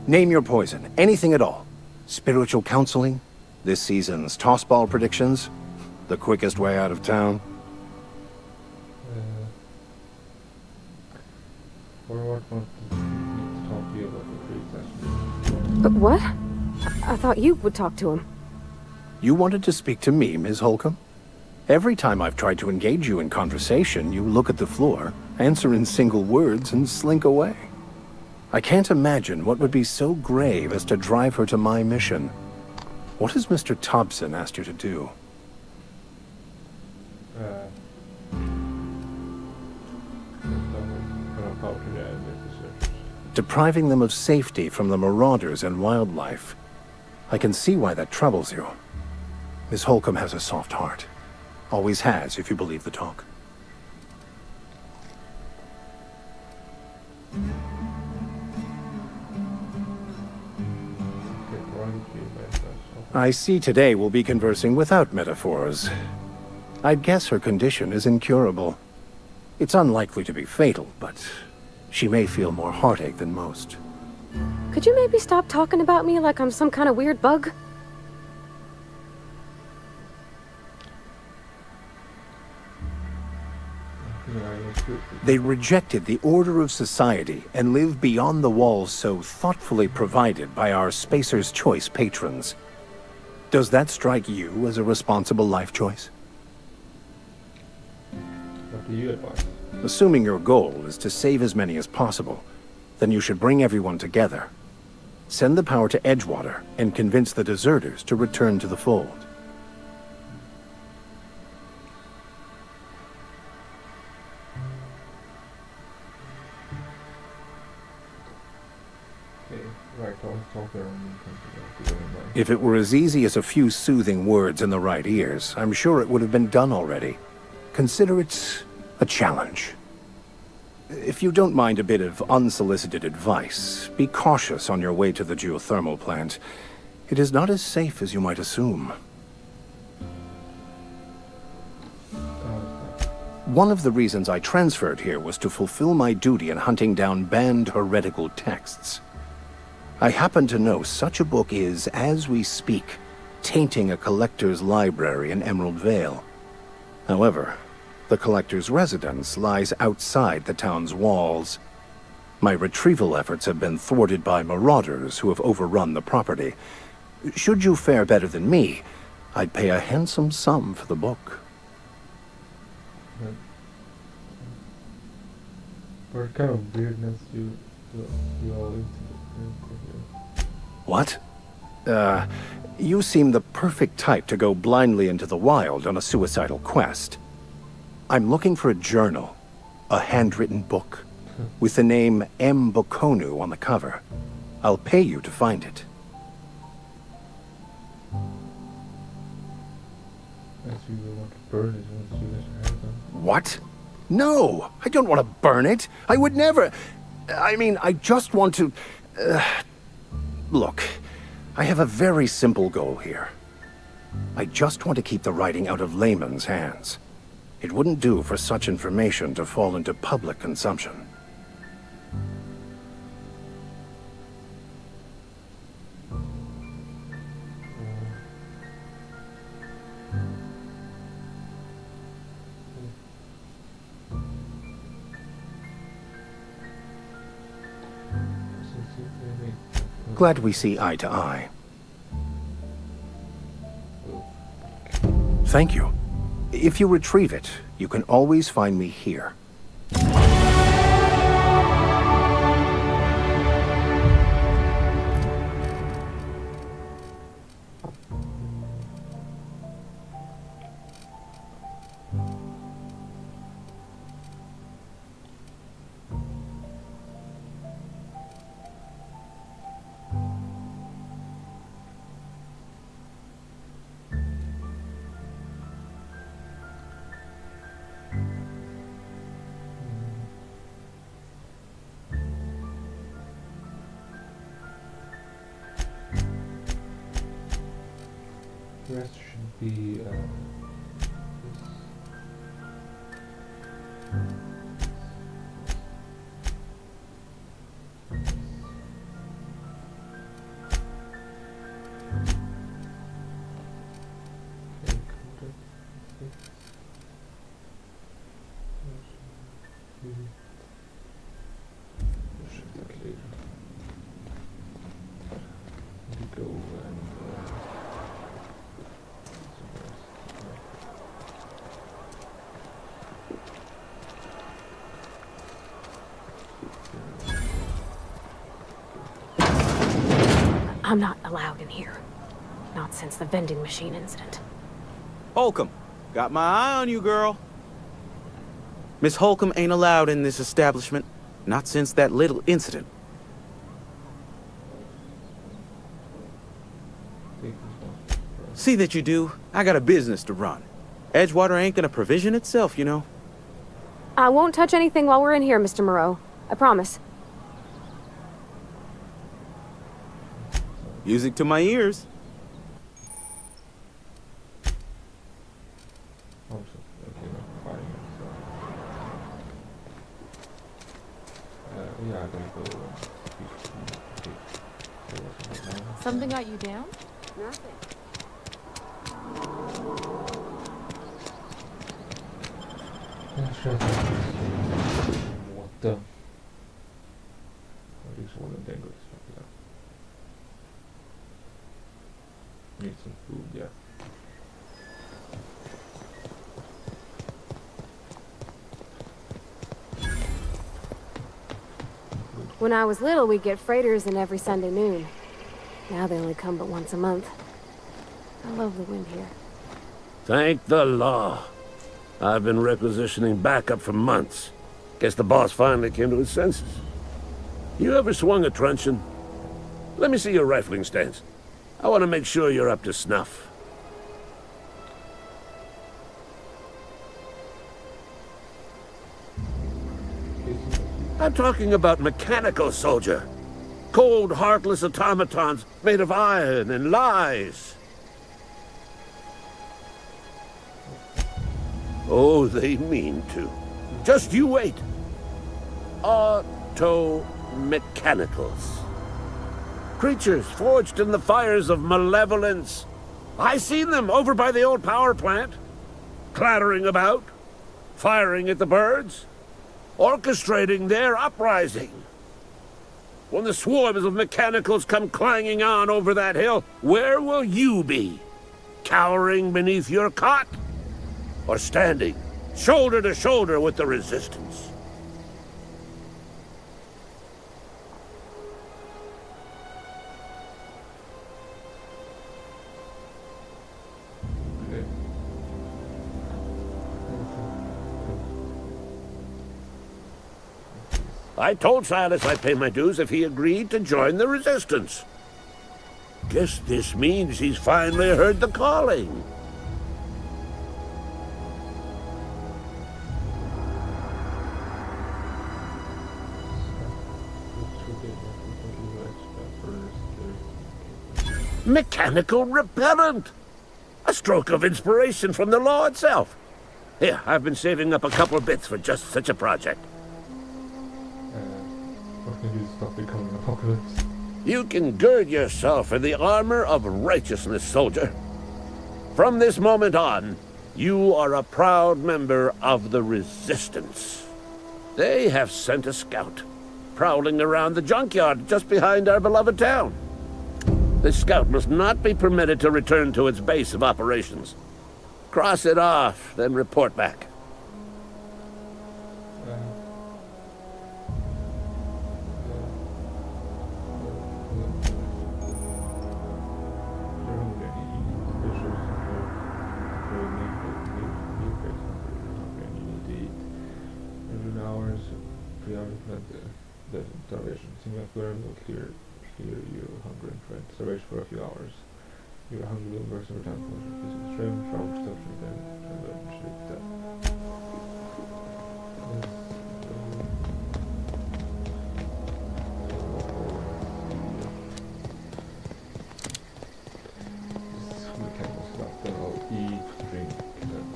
S6: Name your poison, anything at all. Spiritual counseling? This season's tossball predictions? The quickest way out of town?
S12: But what? I thought you would talk to him.
S6: You wanted to speak to me, Ms. Holcomb? Every time I've tried to engage you in conversation, you look at the floor, answer in single words, and slink away. I can't imagine what would be so grave as to drive her to my mission. What has Mr. Thompson asked you to do?
S2: power to reanimate the searchers.
S15: Depriving them of safety from the marauders and wildlife. I can see why that troubles you. Miss Holcomb has a soft heart. Always has, if you believe the talk. I see today we'll be conversing without metaphors. I'd guess her condition is incurable. It's unlikely to be fatal, but she may feel more heartache than most.
S12: Could you maybe stop talking about me like I'm some kind of weird bug?
S15: They rejected the order of society and live beyond the walls so thoughtfully provided by our Spacer's Choice patrons. Does that strike you as a responsible life choice?
S2: What do you advise?
S15: Assuming your goal is to save as many as possible, then you should bring everyone together. Send the power to Edgewater and convince the deserters to return to the fold. If it were as easy as a few soothing words in the right ears, I'm sure it would have been done already. Consider it a challenge. If you don't mind a bit of unsolicited advice, be cautious on your way to the geothermal plant. It is not as safe as you might assume. One of the reasons I transferred here was to fulfill my duty in hunting down banned heretical texts. I happen to know such a book is, as we speak, tainting a collector's library in Emerald Vale. However, the collector's residence lies outside the town's walls. My retrieval efforts have been thwarted by marauders who have overrun the property. Should you fare better than me, I'd pay a handsome sum for the book.
S2: What kind of weirdness you all into?
S15: What? You seem the perfect type to go blindly into the wild on a suicidal quest. I'm looking for a journal, a handwritten book, with the name M. Bokonu on the cover. I'll pay you to find it.
S2: As you will want to burn it once you get your hands on.
S15: What? No! I don't want to burn it! I would never... I mean, I just want to... Look, I have a very simple goal here. I just want to keep the writing out of layman's hands. It wouldn't do for such information to fall into public consumption. Glad we see eye to eye. Thank you. If you retrieve it, you can always find me here.
S2: The rest should be this.
S12: I'm not allowed in here. Not since the vending machine incident.
S16: Holcomb, got my eye on you, girl. Miss Holcomb ain't allowed in this establishment. Not since that little incident. See that you do. I got a business to run. Edgewater ain't gonna provision itself, you know.
S12: I won't touch anything while we're in here, Mr. Moreau. I promise.
S16: Music to my ears.
S2: Yeah, I gotta go.
S10: Something got you down?
S12: Nothing.
S2: What the? At least one of them goes. Need some food, yeah.
S12: When I was little, we'd get freighters in every Sunday noon. Now they only come but once a month. I love the wind here.
S17: Thank the law. I've been requisitioning backup for months. Guess the boss finally came to his senses. You ever swung a truncheon? Let me see your rifling stance. I want to make sure you're up to snuff. I'm talking about mechanical soldier. Cold, heartless automatons made of iron and lies. Oh, they mean to. Just you wait. Auto-mechanicals. Creatures forged in the fires of malevolence. I seen them over by the old power plant. Clattering about. Firing at the birds. Orchestrating their uprising. When the swarms of mechanicals come clanging on over that hill, where will you be? Cowering beneath your cot? Or standing, shoulder to shoulder with the resistance? I told Silas I'd pay my dues if he agreed to join the resistance. Guess this means he's finally heard the calling. Mechanical repellent! A stroke of inspiration from the law itself. Here, I've been saving up a couple bits for just such a project.
S2: What can you do to stop becoming an apocalypse?
S17: You can gird yourself in the armor of righteousness, soldier. From this moment on, you are a proud member of the Resistance. They have sent a scout, prowling around the junkyard just behind our beloved town. This scout must not be permitted to return to its base of operations. Cross it off, then report back.
S2: Starvation. Single flare will clear your hunger and friend. Starvation for a few hours. Your hunger will burst over time. Physical strain, travel, destruction, damage, and eventually death. This mechanical stuff that I'll eat, drink, and sleep.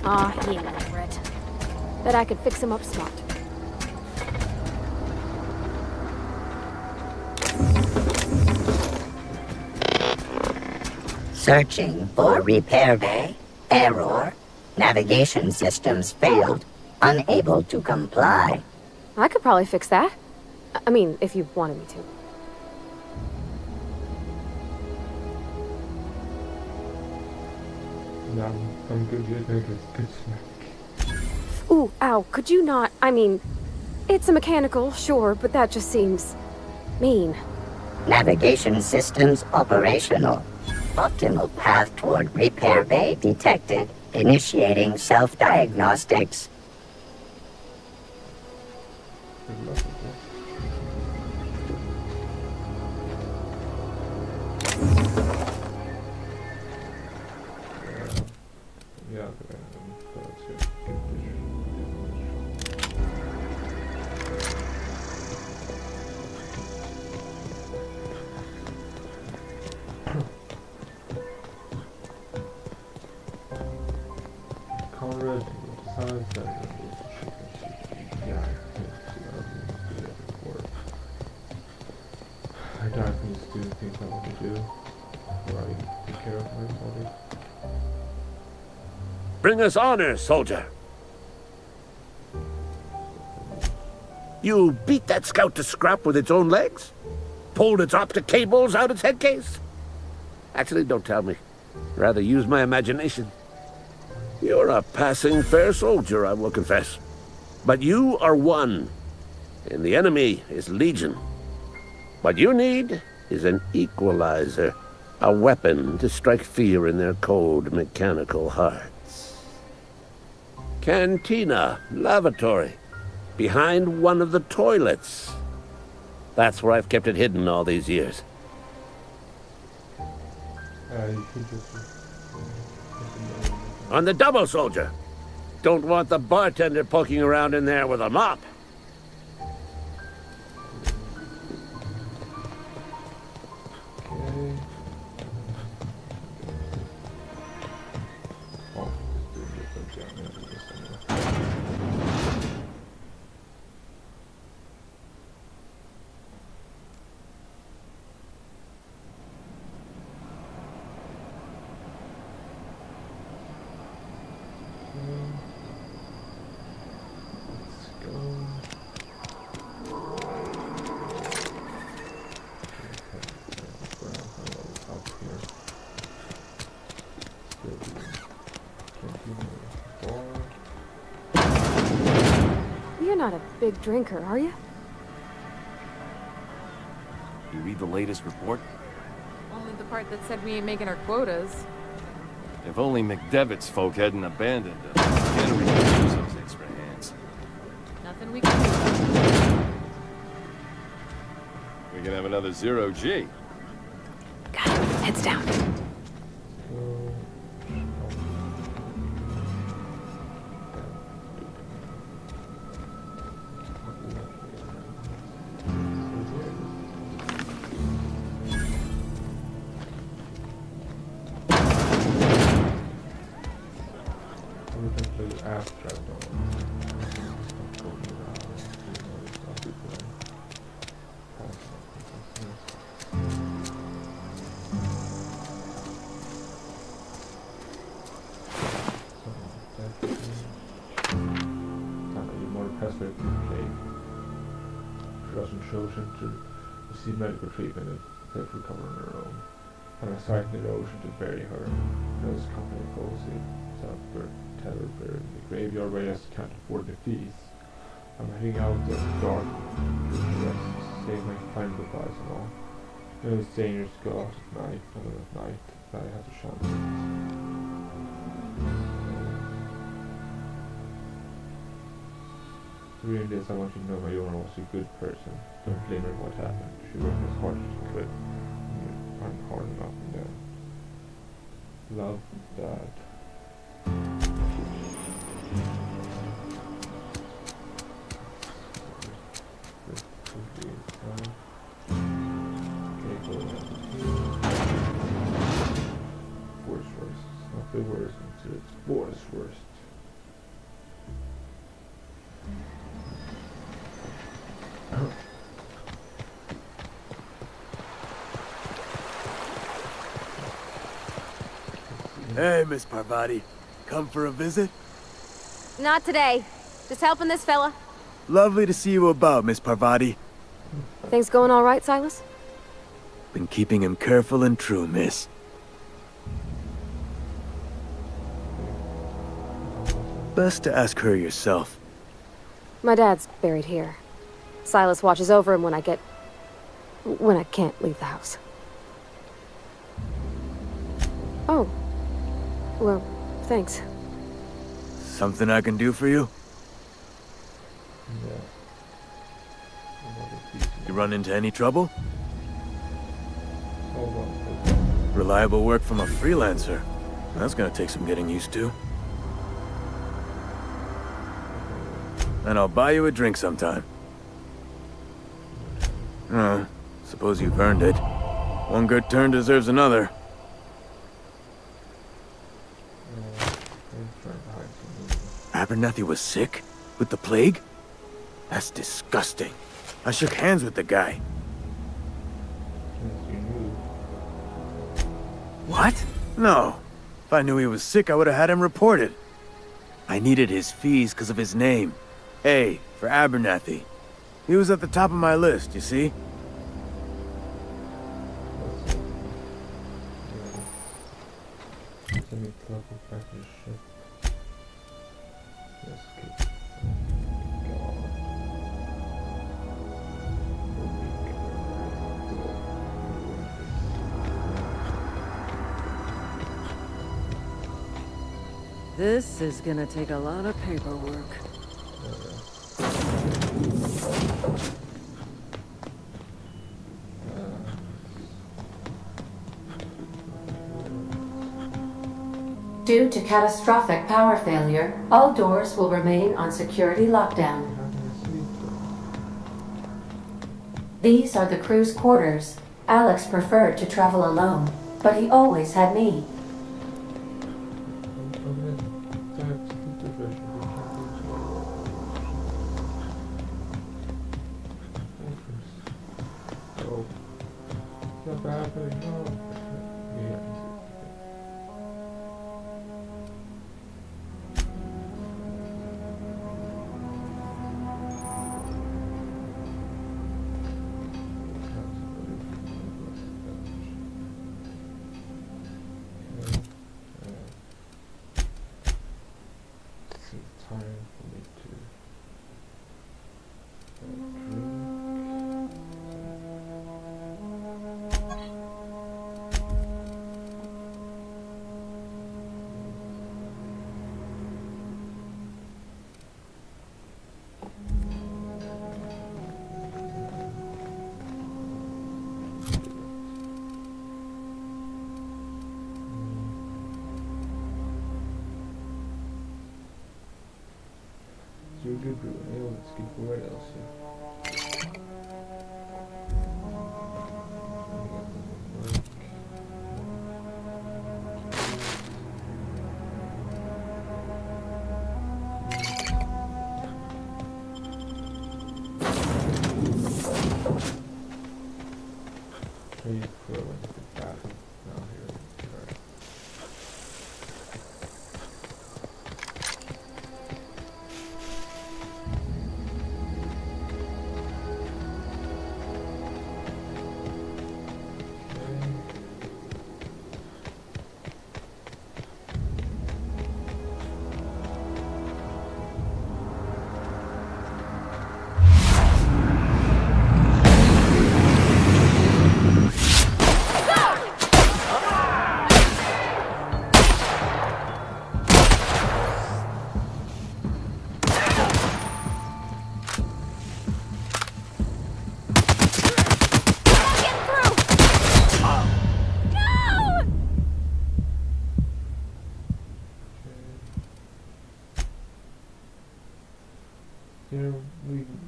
S12: Aw, he ain't no threat. Bet I could fix him up smart.
S18: Searching for repair bay. Error. Navigation systems failed. Unable to comply.
S12: I could probably fix that. I mean, if you wanted me to.
S2: No, I'm good. You're good snack.
S12: Ooh, ow, could you not? I mean, it's a mechanical, sure, but that just seems mean.
S18: Navigation systems operational. Optimal path toward repair bay detected. Initiating self-diagnostics.
S2: Yeah, Conrad decides that I definitely need to do things I want to do before I take care of my body.
S17: Bring us honor, soldier. You beat that scout to scrap with its own legs? Pulled its optic cables out its head case? Actually, don't tell me. Rather use my imagination. You're a passing fair soldier, I will confess. But you are one, and the enemy is legion. What you need is an equalizer, a weapon to strike fear in their cold mechanical hearts. Cantina, lavatory, behind one of the toilets. That's where I've kept it hidden all these years.
S2: You should just...
S17: On the double, soldier. Don't want the bartender poking around in there with a mop.
S2: Okay. Oh,
S12: You're not a big drinker, are you?
S8: You read the latest report?
S10: Only the part that said we ain't making our quotas.
S8: If only McDevitt's folk hadn't abandoned us. Cannery could use those extra hands.
S10: Nothing we can do.
S8: We can have another 0G.
S12: Got it. Heads down.
S2: to receive medical treatment and safe recover on her own. And I sight in the ocean to bury her. Those company cozy, Southbird, Tetherburg, the graveyard where I can't afford the fees. I'm heading out at dark to rest, saying my final goodbyes and all. You know, strangers go out at night, and at night I have to shun. During this, I want you to know my owner was a good person. Don't blame her what happened. She worked as hard as she could. I'm hard enough and then. Love, Dad. Worst worst. Not the worst until it's worst.
S5: Hey, Miss Parvati. Come for a visit?
S12: Not today. Just helping this fella.
S5: Lovely to see you about, Miss Parvati.
S12: Things going all right, Silas?
S5: Been keeping him careful and true, miss. Best to ask her yourself.
S12: My dad's buried here. Silas watches over him when I can't leave the house. Oh. Well, thanks.
S5: Something I can do for you? You run into any trouble? Reliable work from a freelancer. That's gonna take some getting used to. And I'll buy you a drink sometime. Suppose you've earned it. One good turn deserves another. Abernathy was sick? With the plague? That's disgusting. I shook hands with the guy. What? No. If I knew he was sick, I would have had him reported. I needed his fees because of his name. A, for Abernathy. He was at the top of my list, you see?
S3: This is gonna take a lot of paperwork.
S1: Due to catastrophic power failure, all doors will remain on security lockdown. These are the crew's quarters. Alex preferred to travel alone, but he always had me.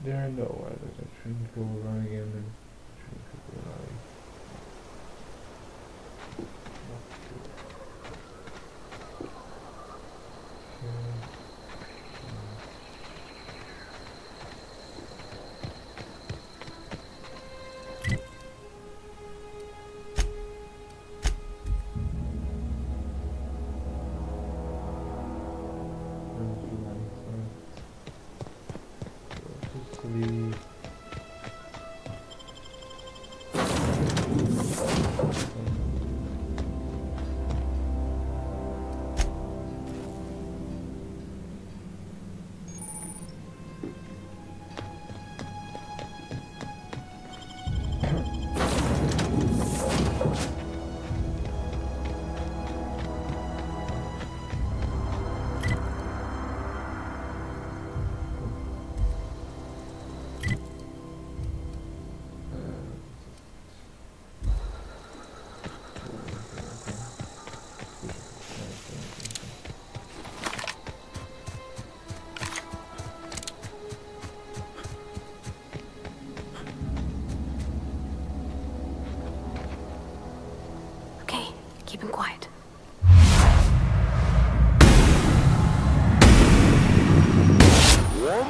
S2: There are no others. I shouldn't go running in and shouldn't go running.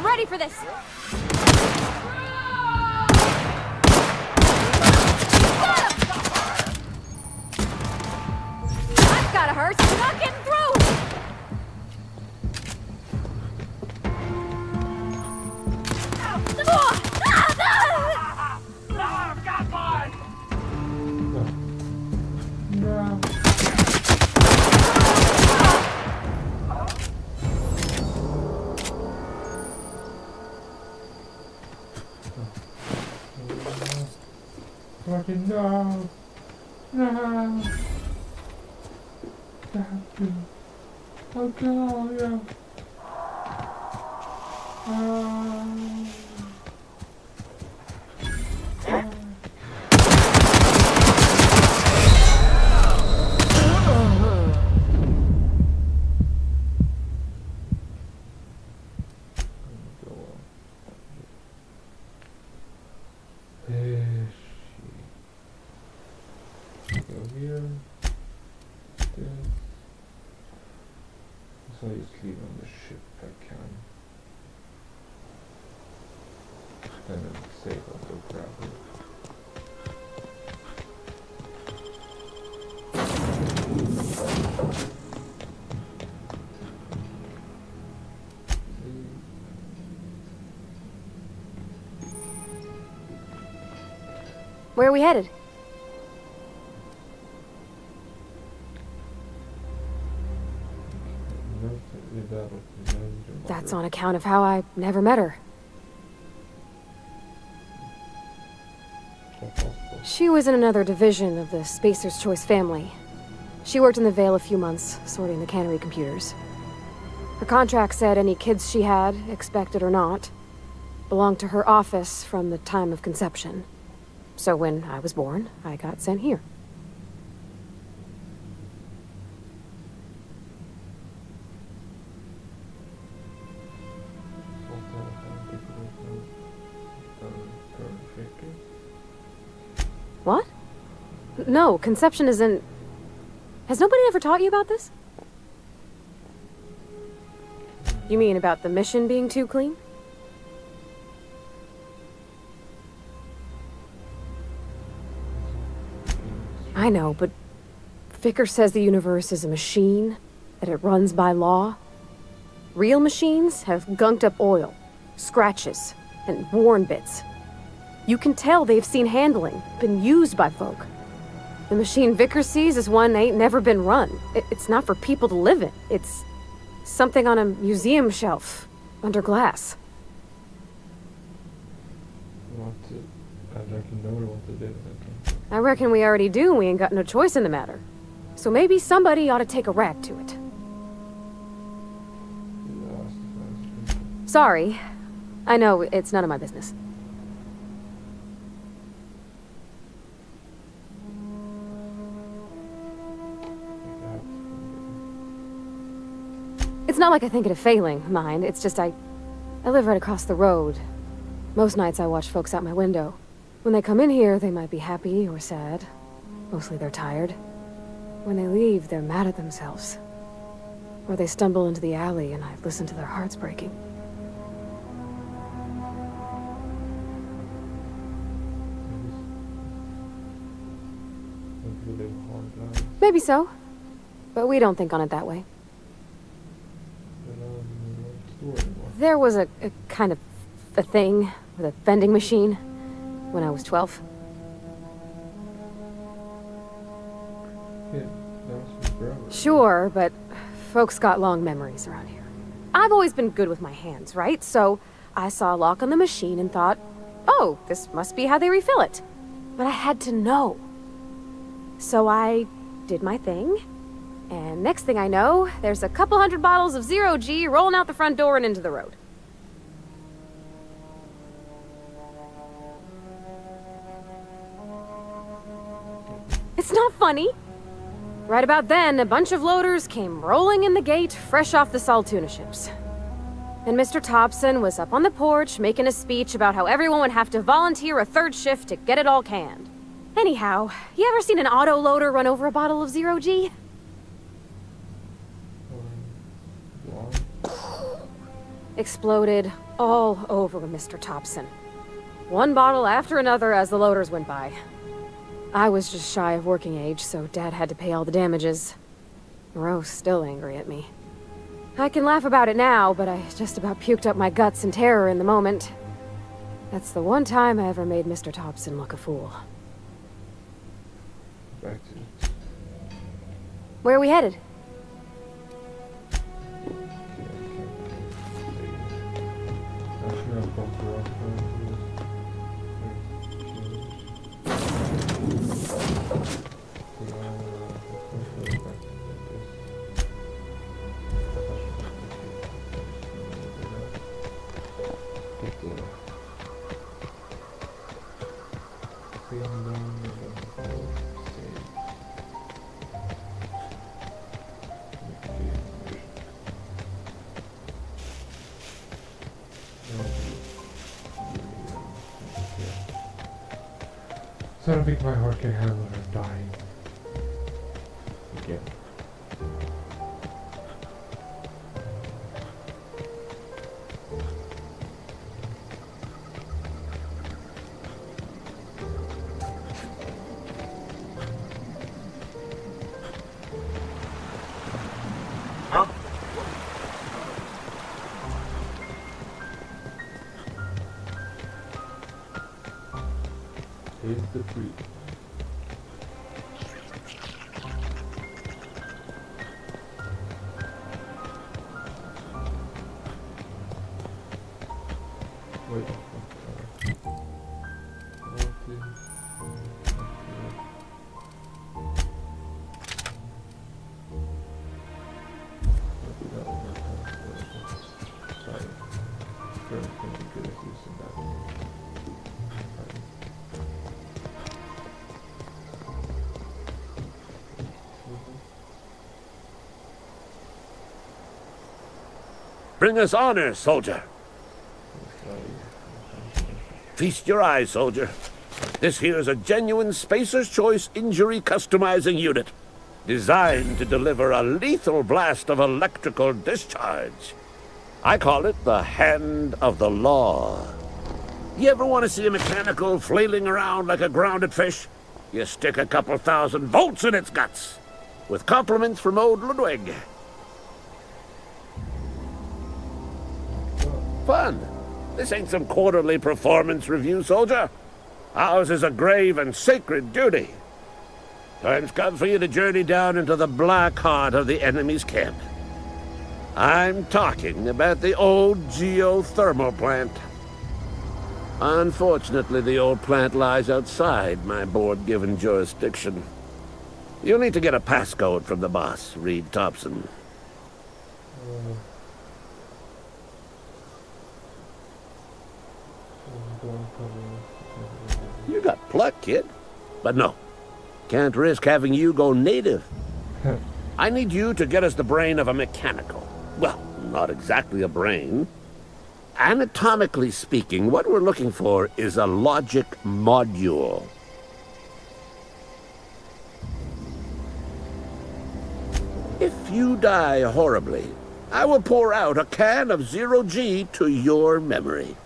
S12: ready for this. That's gotta hurt. You're not getting through.
S2: Fucking no! No! Captain! Oh god, yeah! So I just leave on the ship if I can. Then it's safe, I'll go grab it.
S12: Where are we headed? That's on account of how I never met her. She was in another division of the Spacer's Choice family. She worked in the Vale a few months, sorting the cannery computers. Her contract said any kids she had, expected or not, belonged to her office from the time of conception. So when I was born, I got sent here. What? No, conception isn't... Has nobody ever taught you about this? You mean about the mission being too clean? I know, but Vicker says the universe is a machine, that it runs by law. Real machines have gunked up oil, scratches, and worn bits. You can tell they've seen handling, been used by folk. The machine Vicker sees is one ain't never been run. It's not for people to live in. It's something on a museum shelf, under glass. I reckon we already do, we ain't got no choice in the matter. So maybe somebody ought to take a rag to it. Sorry. I know, it's none of my business. It's not like I think it a failing, mind. It's just I live right across the road. Most nights I watch folks out my window. When they come in here, they might be happy or sad. Mostly they're tired. When they leave, they're mad at themselves. Or they stumble into the alley and I listen to their hearts breaking. Maybe so. But we don't think on it that way. There was a kind of a thing with a vending machine when I was 12.
S2: Yeah, that was forever.
S12: Sure, but folks got long memories around here. I've always been good with my hands, right? So I saw a lock on the machine and thought, oh, this must be how they refill it. But I had to know. So I did my thing. And next thing I know, there's a couple hundred bottles of 0G rolling out the front door and into the road. It's not funny. Right about then, a bunch of loaders came rolling in the gate, fresh off the Saltuna ships. And Mr. Thompson was up on the porch making a speech about how everyone would have to volunteer a third shift to get it all canned. Anyhow, you ever seen an auto loader run over a bottle of 0G? exploded all over Mr. Thompson. One bottle after another as the loaders went by. I was just shy of working age, so Dad had to pay all the damages. Moreau's still angry at me. I can laugh about it now, but I just about puked up my guts in terror in the moment. That's the one time I ever made Mr. Thompson look a fool.
S2: Back to
S12: Where are we headed?
S2: So I don't think my heart can handle her dying again. Hit the tree. Wait.
S17: Bring us honor, soldier. Feast your eyes, soldier. This here's a genuine Spacer's Choice injury customizing unit, designed to deliver a lethal blast of electrical discharge. I call it the Hand of the Law. You ever want to see a mechanical flailing around like a grounded fish? You stick a couple thousand volts in its guts. With compliments from old Ludwig. Fun. This ain't some quarterly performance review, soldier. Ours is a grave and sacred duty. Time's come for you to journey down into the black heart of the enemy's camp. I'm talking about the old geothermal plant. Unfortunately, the old plant lies outside my board-given jurisdiction. You'll need to get a passcode from the boss, Reed Thompson. You got pluck, kid. But no, can't risk having you go native. I need you to get us the brain of a mechanical. Well, not exactly a brain. Anatomically speaking, what we're looking for is a logic module. If you die horribly, I will pour out a can of 0G to your memory.